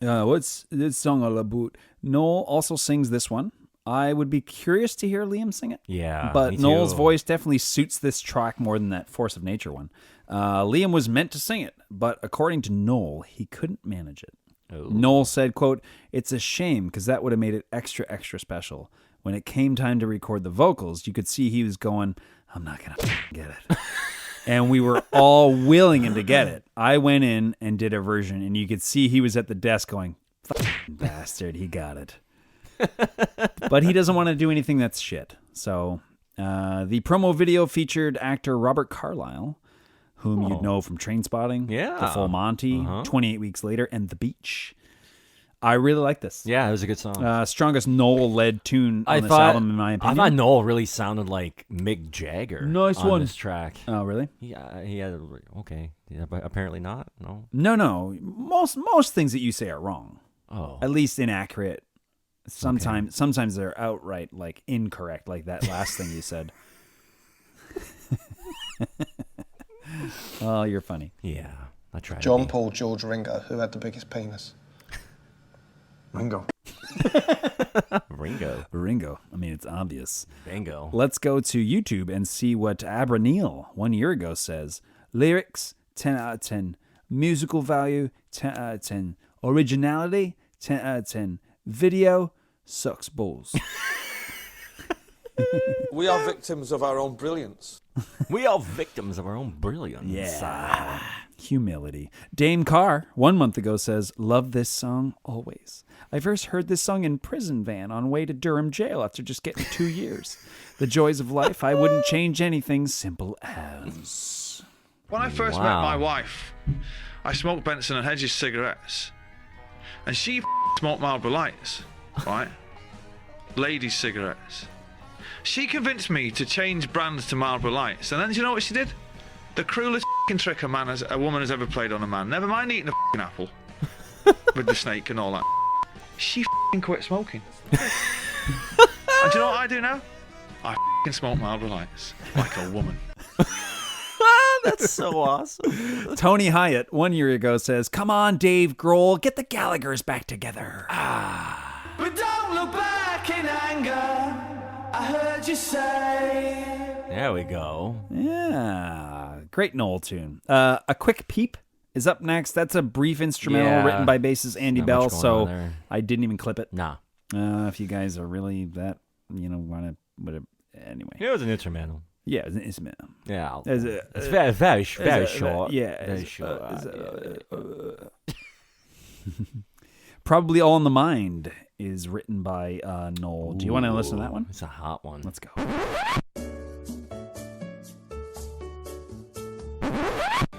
What's this song all about? Noel also sings this one. I would be curious to hear Liam sing it. Yeah. But me Noel's too. voice definitely suits this track more than that Force of Nature one. Liam was meant to sing it, but according to Noel, he couldn't manage it. Oh. Noel said, quote, "It's a shame because that would have made it extra, extra special. When it came time to record the vocals, you could see he was going, I'm not going to get it." And we were all willing him to get it. I went in and did a version, and you could see he was at the desk going, bastard, he got it. But he doesn't want to do anything that's shit. So the promo video featured actor Robert Carlyle, whom you'd know from Trainspotting, The Full Monty, 28 Weeks Later, and The Beach. I really like this. Yeah, it was a good song. Strongest Noel-led tune on this album, in my opinion. I thought Noel really sounded like Mick Jagger on this track. Oh, really? Yeah, he had okay. Yeah, but apparently not. No. No. Most things that you say are wrong. Oh. At least inaccurate. Sometimes they're outright like incorrect, like that last thing you said. Oh, you're funny. Yeah, I tried. John, Paul, George, Ringo. Who had the biggest penis? Ringo. Ringo. I mean, it's obvious. Bingo. Let's go to YouTube and see what Abra Neal 1 year ago says. Lyrics, 10 out of 10. Musical value, 10 out of 10. Originality, 10 out of 10. Video, sucks balls. We are victims of our own brilliance. We are victims of our own brilliance. Yeah. Humility. Dame Carr 1 month ago says, love this song always. I first heard this song in prison van on way to Durham jail after just getting 2 years. The joys of life, I wouldn't change anything, simple as. When I first met my wife, I smoked Benson and Hedges cigarettes. And she smoked Marlboro Lights, right? Ladies' cigarettes. She convinced me to change brands to Marlboro Lights. And then do you know what she did? The cruelest trick a woman has ever played on a man. Never mind eating a apple with the snake and all that. She quit smoking. And do you know what I do now? I smoke Marlboro Lights like a woman. That's so awesome. Tony Hyatt 1 year ago says, come on, Dave Grohl, get the Gallaghers back together. But don't look back in anger. I heard you say. There we go. Yeah. Great Noel tune. A Quick Peep is up next. That's a brief instrumental written by bassist Andy Bell, so I didn't even clip it. Nah. If you guys are really that, want to, anyway. It was an instrumental. Yeah, it's instrumental. Yeah. It's very short. Yeah. Very short. Probably All in the Mind is written by Noel. Do you want to listen to that one? It's a hot one. Let's go.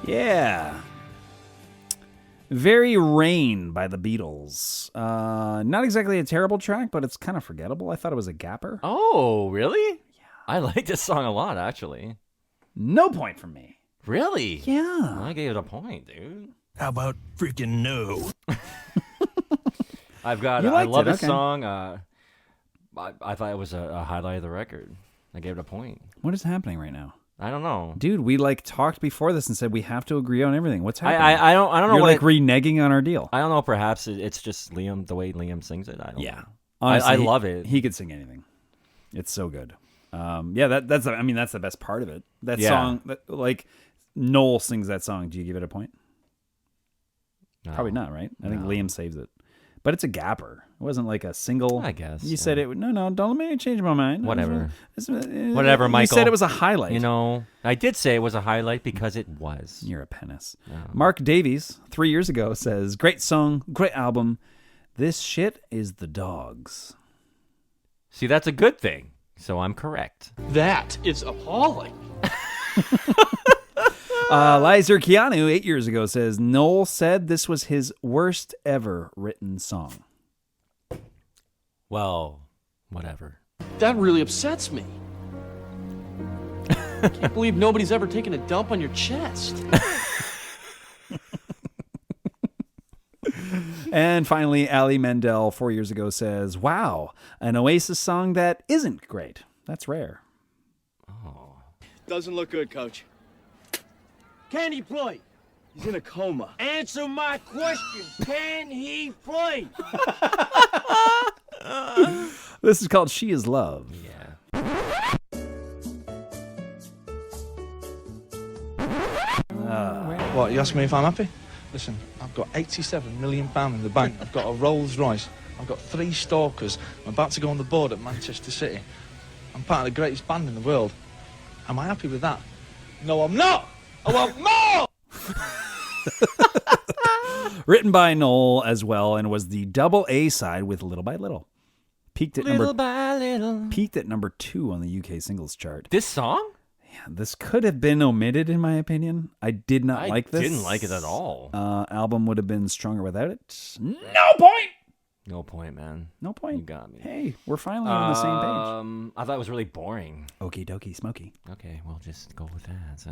Yeah. Very Rain by the Beatles. Not exactly a terrible track, but it's kind of forgettable. I thought it was a gapper. Oh, really? Yeah. I like this song a lot, actually. No point from me. Really? Yeah. I gave it a point, dude. How about freaking no? I love this song. I thought it was a highlight of the record. I gave it a point. What is happening right now? I don't know. Dude, we talked before this and said we have to agree on everything. What's happening? I don't know. You're reneging on our deal. I don't know. Perhaps it's just Liam, the way Liam sings it. I don't know. Honestly, I love it. He could sing anything. It's so good. That's the best part of it. That song, Noel sings that song. Do you give it a point? No. Probably not, right? I think Liam saves it. But it's a gapper. It wasn't like a single. I guess. You said it. No, don't let me change my mind. Whatever. Whatever, Michael. You said it was a highlight. You know, I did say it was a highlight because it was. You're a penis. Mark Davies, 3 years ago, says, great song, great album. This shit is the dogs. See, that's a good thing. So I'm correct. That is appalling. Lizer Keanu, 8 years ago, says, Noel said this was his worst ever written song. Well, whatever. That really upsets me. Can't believe nobody's ever taken a dump on your chest. And finally, Ali Mendel, 4 years ago, says, wow, an Oasis song that isn't great. That's rare. Oh. Doesn't look good, Coach. Can he play? He's in a coma. Answer my question. Can he play? This is called She Is Love. Yeah. What, you asking me if I'm happy? Listen, I've got £87 million in the bank. I've got a Rolls Royce. I've got 3 stalkers. I'm about to go on the board at Manchester City. I'm part of the greatest band in the world. Am I happy with that? No, I'm not! I want more! Written by Noel as well, and was the double A side with Little by Little. Peaked at number 2 on the UK singles chart. This song? Yeah, this could have been omitted in my opinion. I did not like this. I didn't like it at all. Album would have been stronger without it. No point! No point, man. No point. You got me. Hey, we're finally on the same page. I thought it was really boring. Okie dokie smoky. Okay, we'll just go with that. So,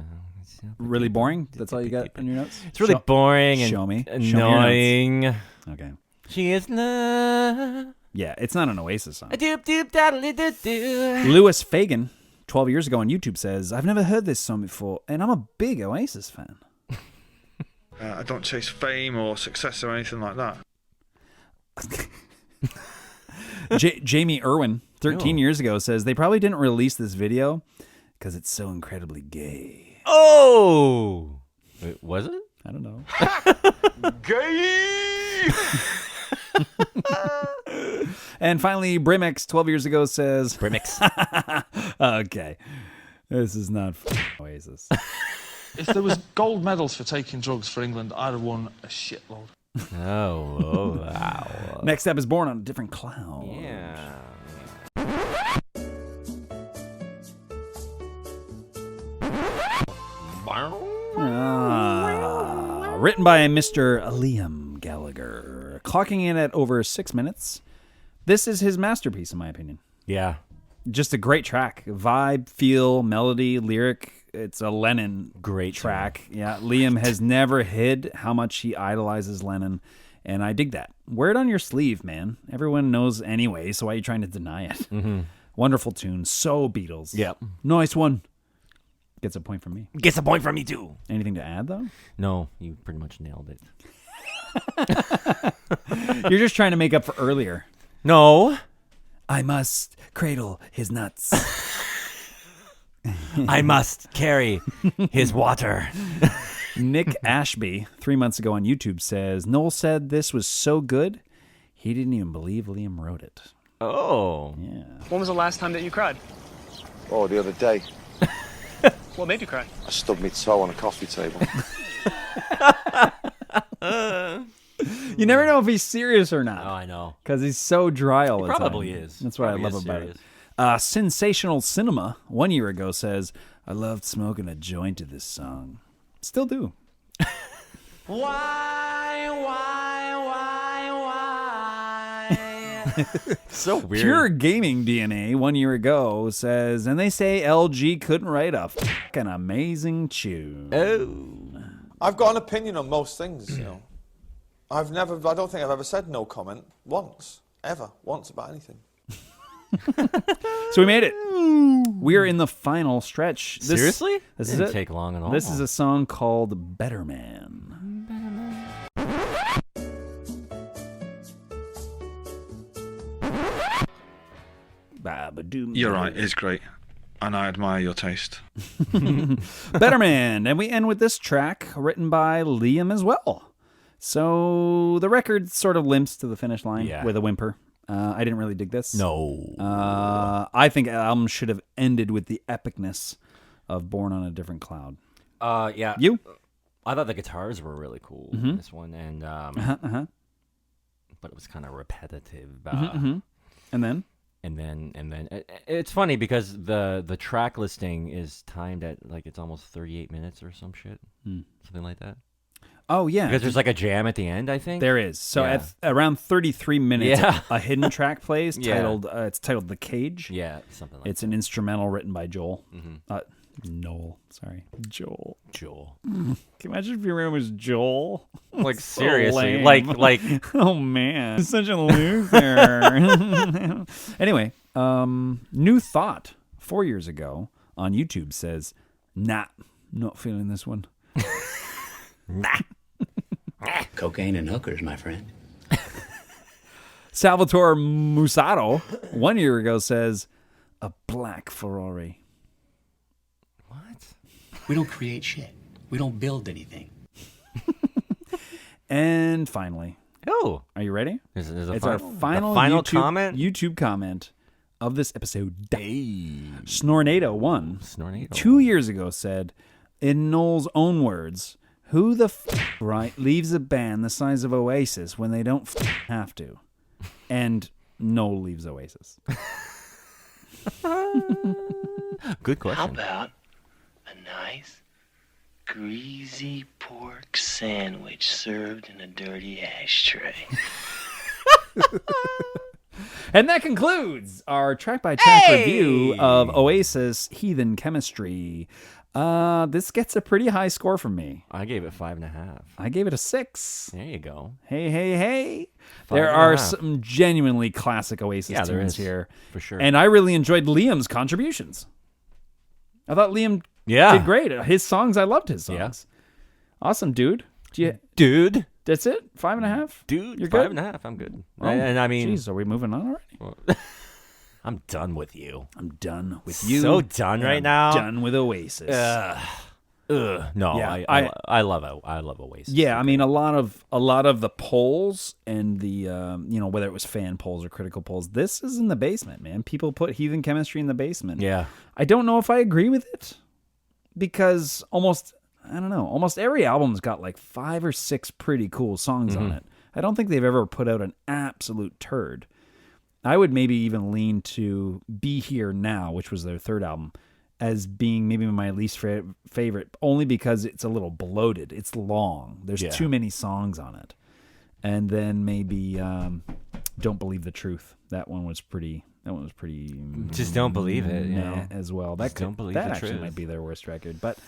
really boring? That's all you got in your notes? It's really boring and show me. Annoying. Show me your notes. Okay. She is love. Yeah, it's not an Oasis song. Doop. Lewis Fagan, 12 years ago on YouTube, says, I've never heard this song before, and I'm a big Oasis fan. I don't chase fame or success or anything like that. Jamie Irwin, 13 years ago, says they probably didn't release this video because it's so incredibly gay. Oh! Wait, was it? I don't know. Gay! And finally, Brimex, 12 years ago, says... Brimex. Okay. This is not Oasis. If there was gold medals for taking drugs for England, I'd have won a shitload. Oh, wow. Next up is Born on a Different Cloud. Yeah. Written by Mr. Liam Gallagher. Clocking in at over 6 minutes. This is his masterpiece, in my opinion. Yeah. Just a great track. Vibe, feel, melody, lyric. It's a Lennon great track. Yeah, Liam has never hid how much he idolizes Lennon, and I dig that. Wear it on your sleeve, man. Everyone knows anyway, so why are you trying to deny it? Mm-hmm. Wonderful tune. So Beatles. Yep. Nice one. Gets a point from me. Gets a point from me, too. Anything to add, though? No, you pretty much nailed it. You're just trying to make up for earlier. No. I must cradle his nuts. I must carry his water. Nick Ashby, 3 months ago on YouTube, says, Noel said this was so good, he didn't even believe Liam wrote it. Oh. Yeah. When was the last time that you cried? Oh, the other day. What made you cry? I stubbed my toe on a coffee table. You never know if he's serious or not. Oh, I know. Because he's so dry all the time. He probably is. That's what I love about it. Sensational Cinema, 1 year ago, says, I loved smoking a joint to this song. Still do. Why? So weird. Pure Gaming DNA 1 year ago says, and they say LG couldn't write a fucking amazing tune. Oh. I've got an opinion on most things, you know. I don't think I've ever said no comment once about anything. So we made it. We're in the final stretch. Seriously? This Didn't is it. take long at all. This is a song called Better Man. You're right, it's great. And I admire your taste. Better Man. And we end with this track written by Liam as well. So the record sort of limps to the finish line with a whimper. I didn't really dig this. No. I think the album should have ended with the epicness of Born on a Different Cloud. Yeah. You? I thought the guitars were really cool in this one, and but it was kind of repetitive. And then? And then it's funny because the track listing is timed at like it's almost 38 minutes or some shit, something like that. Oh yeah, because there's like a jam at the end. I think there is. So at around 33 minutes, a hidden track plays titled it's titled "The Cage." Yeah, something like it's an instrumental written by Joel. Noel, sorry, Joel. Can you imagine if your name was Joel? Like So seriously, lame. like oh man, such a loser. Anyway, New Thought 4 years ago on YouTube says, "Nah, not feeling this one." Nah. Cocaine and hookers, my friend. Salvatore Musato 1 year ago says, "A black Ferrari." We don't create shit. We don't build anything. And finally, are you ready? It's our final YouTube comment of this episode. Snornado1 2 years ago said, in Noel's own words, "Who the right leaves a band the size of Oasis when they don't have to?" And Noel leaves Oasis. Good question. How about a nice, greasy pork sandwich served in a dirty ashtray? And that concludes our track-by-track review of Oasis Heathen Chemistry. This gets a pretty high score from me. I gave it 5.5. I gave it a 6. There you go. Hey. There are some genuinely classic Oasis tunes here. For sure. And I really enjoyed Liam's contributions. I thought Liam did great. His songs, I loved his songs. Awesome, dude. Dude. That's it? 5.5? Dude, you're good? 5.5. I'm good. Oh, and I mean... Jeez, are we moving on already? I'm done with you. I'm done with you. So done right now. Done with Oasis. No, Yeah, I love Oasis. Yeah, I mean a lot of the polls and the whether it was fan polls or critical polls, this is in the basement, man. People put Heathen Chemistry in the basement. Yeah. I don't know if I agree with it because almost every album's got like 5 or 6 pretty cool songs on it. I don't think they've ever put out an absolute turd. I would maybe even lean to Be Here Now, which was their third album, as being maybe my least favorite, only because it's a little bloated. It's long. There's too many songs on it. And then maybe Don't Believe the Truth. That one was pretty. Just don't believe it, as well. Don't believe that the actually truth. might be their worst record, but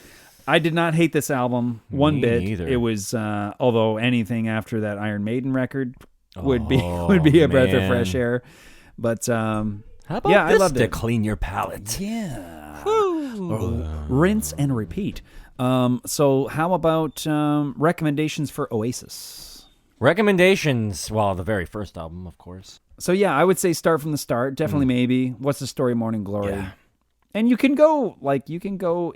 I did not hate this album one bit. Neither. It was although anything after that Iron Maiden record would be a breath of fresh air. But how about this I loved to it. clean your palate? Yeah. Rinse and repeat. So how about recommendations for Oasis? Recommendations. Well, the very first album, of course. So yeah, I would say start from the start. Definitely maybe. What's the Story? Morning Glory. Yeah. And you can go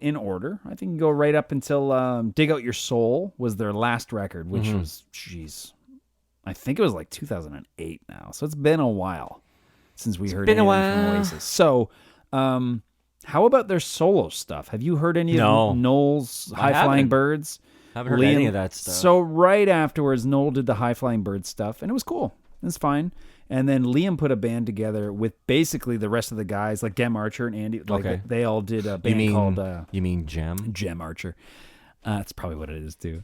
in order. I think you can go right up until Dig Out Your Soul was their last record, which was, I think it was like 2008 now. So it's been a while since we heard anything from Oasis. So how about their solo stuff? Have you heard any of Noel's High Flying Birds? I haven't heard any of that stuff. So right afterwards, Noel did the High Flying Birds stuff, and it was cool. It was fine. And then Liam put a band together with basically the rest of the guys, like Gem Archer and Andy. Like they all did a band called... you mean Gem? Gem Archer. That's probably what it is, too.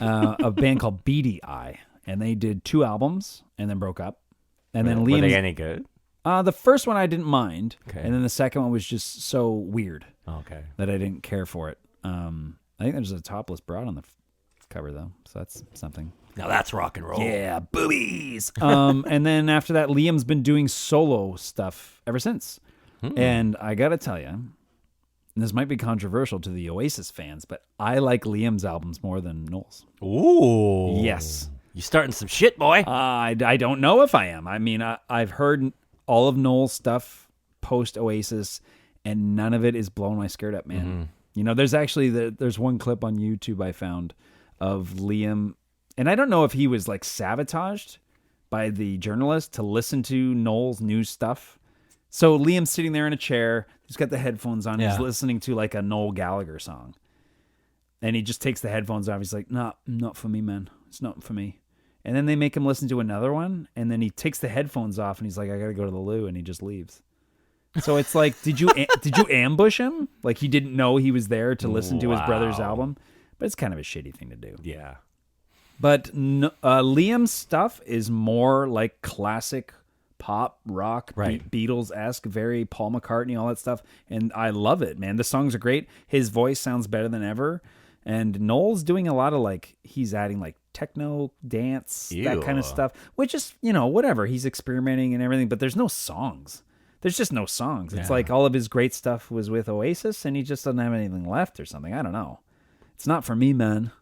A band called Beady Eye. And they did 2 albums and then broke up. And then Were they Liam's... any good? The first one I didn't mind, Okay. and then the second one was just so weird Okay. that I didn't care for it. I think there's a topless broad on the cover, though, so that's something. Now that's rock and roll. Yeah, boobies. And then after that, Liam's been doing solo stuff ever since. And I got to tell you, and this might be controversial to the Oasis fans, but I like Liam's albums more than Noel's. Ooh. Yes. You starting some shit, boy. I don't know if I am. I mean, I've heard all of Noel's stuff post Oasis, and none of it is blowing my skirt up, man. Mm-hmm. You know, there's actually there's one clip on YouTube I found of Liam, and I don't know if he was like sabotaged by the journalist to listen to Noel's new stuff. So Liam's sitting there in a chair, he's got the headphones on, he's listening to like a Noel Gallagher song. And he just takes the headphones off. He's like, "No, not for me, man. It's not for me." And then they make him listen to another one, and then he takes the headphones off, and he's like, "I gotta go to the loo," and he just leaves. So it's like, did you ambush him? Like he didn't know he was there to listen to his brother's album? But it's kind of a shitty thing to do. Yeah. But Liam's stuff is more like classic pop, rock, Beatles-esque, very Paul McCartney, all that stuff. And I love it, man. The songs are great. His voice sounds better than ever. And Noel's doing a lot of like, he's adding like techno, dance, that kind of stuff, which is, you know, whatever. He's experimenting and everything, but there's no songs. There's just no songs. It's like all of his great stuff was with Oasis and he just doesn't have anything left or something. I don't know. It's not for me, man.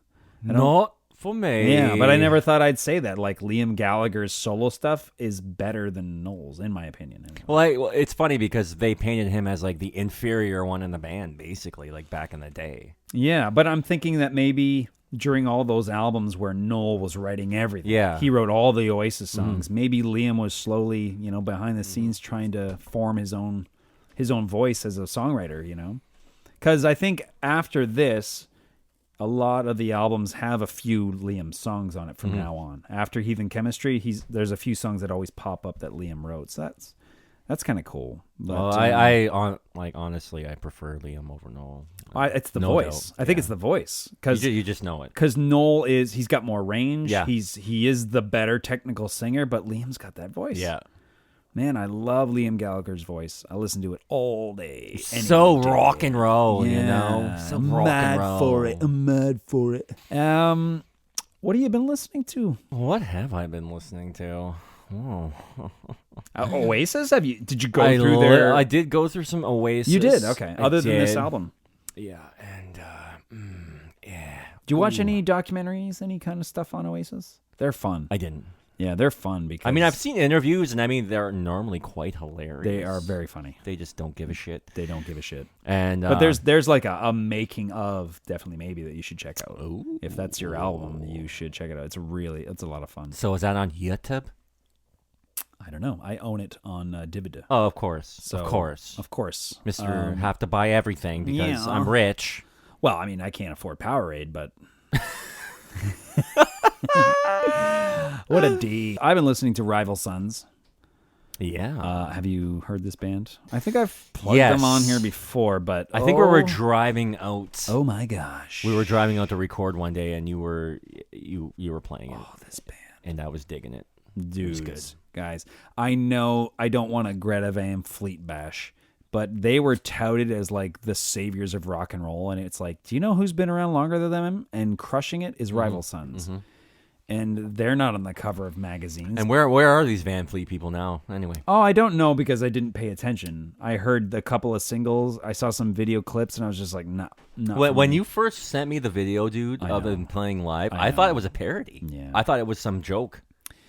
Not for me. Yeah, but I never thought I'd say that. Like Liam Gallagher's solo stuff is better than Noel's, in my opinion. Anyway. Well, it's funny because they painted him as like the inferior one in the band, basically, like back in the day. Yeah, but I'm thinking that maybe during all those albums where Noel was writing everything, he wrote all the Oasis songs. Maybe Liam was slowly, you know, behind the scenes trying to form his own voice as a songwriter, you know? Because I think after this, a lot of the albums have a few Liam songs on it from now on. After Heathen Chemistry, there's a few songs that always pop up that Liam wrote. So that's kind of cool. But, well, honestly, I prefer Liam over Noel. It's the voice. I think it's the voice. Cause, you just know it. Because Noel he's got more range. Yeah. He is the better technical singer, but Liam's got that voice. Yeah. Man, I love Liam Gallagher's voice. I listen to it all day. So rock and roll, you know? So rock and roll. I'm mad for it. What have you been listening to? What have I been listening to? Oh. Oasis? Did you go through there? I did go through some Oasis. You did? Okay. Other than this album. Yeah, and yeah. Do you watch any documentaries, any kind of stuff on Oasis? They're fun. I didn't. Yeah, they're fun because... I mean, I've seen interviews, and I mean, they're normally quite hilarious. They are very funny. They just don't give a shit. They don't give a shit. And but there's like a making of, definitely maybe, that you should check out. Ooh. If that's your album, you should check it out. It's a lot of fun. So is that on YouTube? I don't know. I own it on DVD. Oh, of course. So, of course. Mr. Have to buy everything because I'm rich. Well, I mean, I can't afford Powerade, but... What a D. I've been listening to Rival Sons. Yeah. Have you heard this band? I think I've plugged them on here before, but... I think we were driving out. Oh, my gosh. We were driving out to record one day, and you were playing it. Oh, this band. And I was digging it. Dude, it was good. Guys, I know I don't want to Greta Van Fleet bash, but they were touted as like the saviors of rock and roll, and it's like, do you know who's been around longer than them and crushing it is Rival Sons. And they're not on the cover of magazines. And where are these Van Fleet people now, anyway? Oh, I don't know because I didn't pay attention. I heard a couple of singles. I saw some video clips, and I was just like, no. When you first sent me the video, dude, of them playing live, I thought it was a parody. Yeah. I thought it was some joke.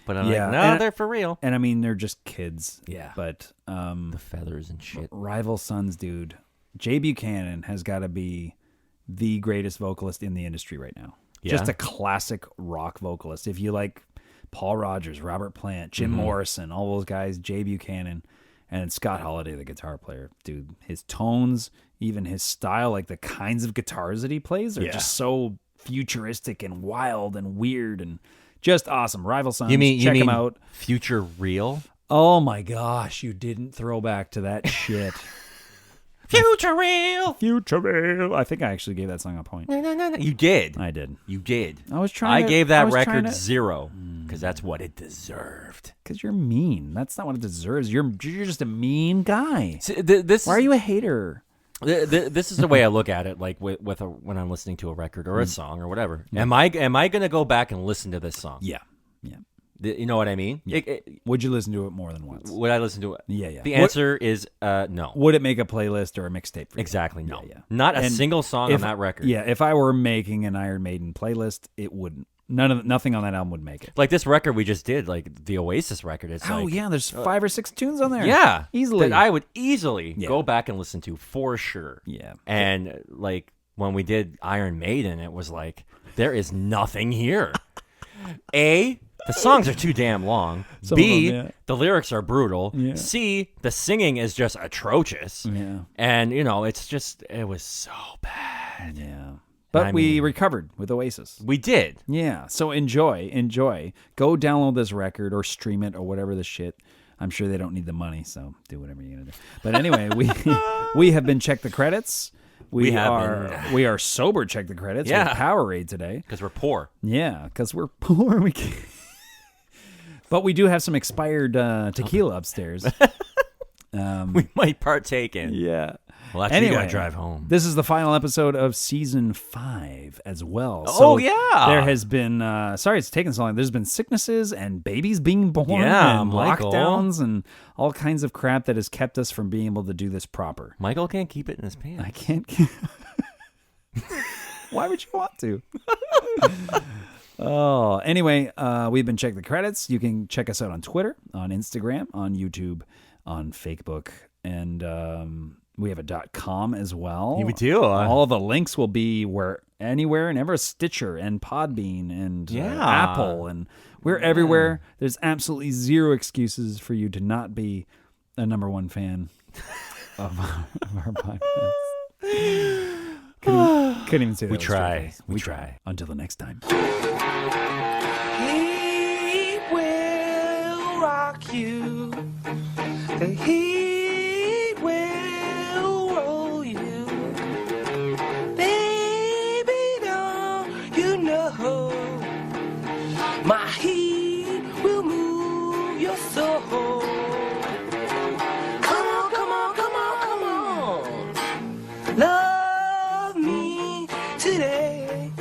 But I'm like, no, they're for real. And I mean, they're just kids. Yeah. But the feathers and shit. Rival Sons, dude. Jay Buchanan has got to be the greatest vocalist in the industry right now. Yeah. Just a classic rock vocalist. If you like Paul Rogers, Robert Plant, Jim Morrison, all those guys, Jay Buchanan, and Scott Holiday, the guitar player. Dude, his tones, even his style, like the kinds of guitars that he plays are just so futuristic and wild and weird and just awesome. Rival Sons, check them out. Future Real? Oh my gosh, you didn't throw back to that shit. Future Real! Future Real. I think I actually gave that song a point. No. You did. I did. You did. I was trying I gave that record 0. because that's what it deserved. Because you're mean. That's not what it deserves. You're just a mean guy. See, Why are you a hater? This is the way I look at it. Like when I'm listening to a record or a song or whatever. Am I going to go back and listen to this song? Yeah. You know what I mean? Yeah. Would you listen to it more than once? Would I listen to it? Yeah. The answer is no. Would it make a playlist or a mixtape for you? Exactly, no. Yeah. Not a single song on that record. Yeah, if I were making an Iron Maiden playlist, it wouldn't. Nothing on that album would make it. Like this record we just did, like the Oasis record. It's there's 5 or 6 tunes on there. Yeah, easily. That I would easily go back and listen to for sure. Yeah, and like when we did Iron Maiden, it was like there is nothing here. The songs are too damn long. B, the lyrics are brutal. Yeah. C, the singing is just atrocious. Yeah, and it was so bad. Yeah. But we recovered with Oasis. We did. Yeah. So enjoy. Go download this record or stream it or whatever the shit. I'm sure they don't need the money, so do whatever you're gonna do. But anyway, we have been Check the Credits. We are sober. Check the Credits. Yeah. With Powerade today because we're poor. Yeah, because we're poor. We can't. But we do have some expired tequila upstairs. We might partake in. Yeah. Well, actually, you gotta drive home. This is the final episode of season 5 as well. Oh, yeah. There has been, sorry it's taken so long. There's been sicknesses and babies being born and Michael. lockdowns and all kinds of crap that has kept us from being able to do this proper. Michael can't keep it in his pants. I can't. Why would you want to? Anyway, we've been Check the Credits. You can check us out on Twitter, on Instagram, on YouTube, on Facebook, and we have a .com as well. We do. All the links will be anywhere and ever, Stitcher and Podbean and Apple, and we're everywhere. There's absolutely zero excuses for you to not be a number one fan of our podcast. Couldn't even say that. We try. Until the next time. He will rock you. He will roll you. Baby, don't you know my heat will move your soul. Come on, come on, come on, come on. Love me today.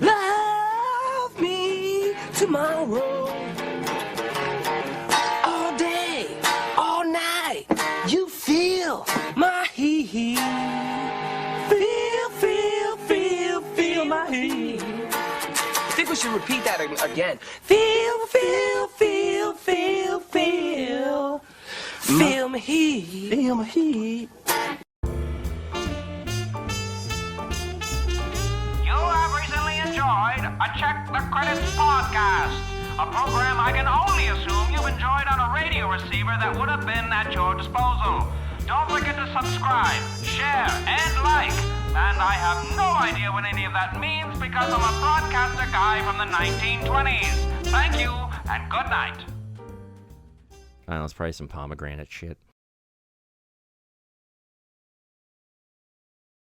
Love me tomorrow. All day, all night, you feel my heat. Feel my heat. I think we should repeat that again. Feel my heat. Feel my heat. You have recently enjoyed a Check the Credits podcast, a program I can only assume you've enjoyed on a radio receiver that would have been at your disposal. Don't forget to subscribe, share, and like. And I have no idea what any of that means because I'm a broadcaster guy from the 1920s. Thank you, and good night. I don't know, it's probably some pomegranate shit.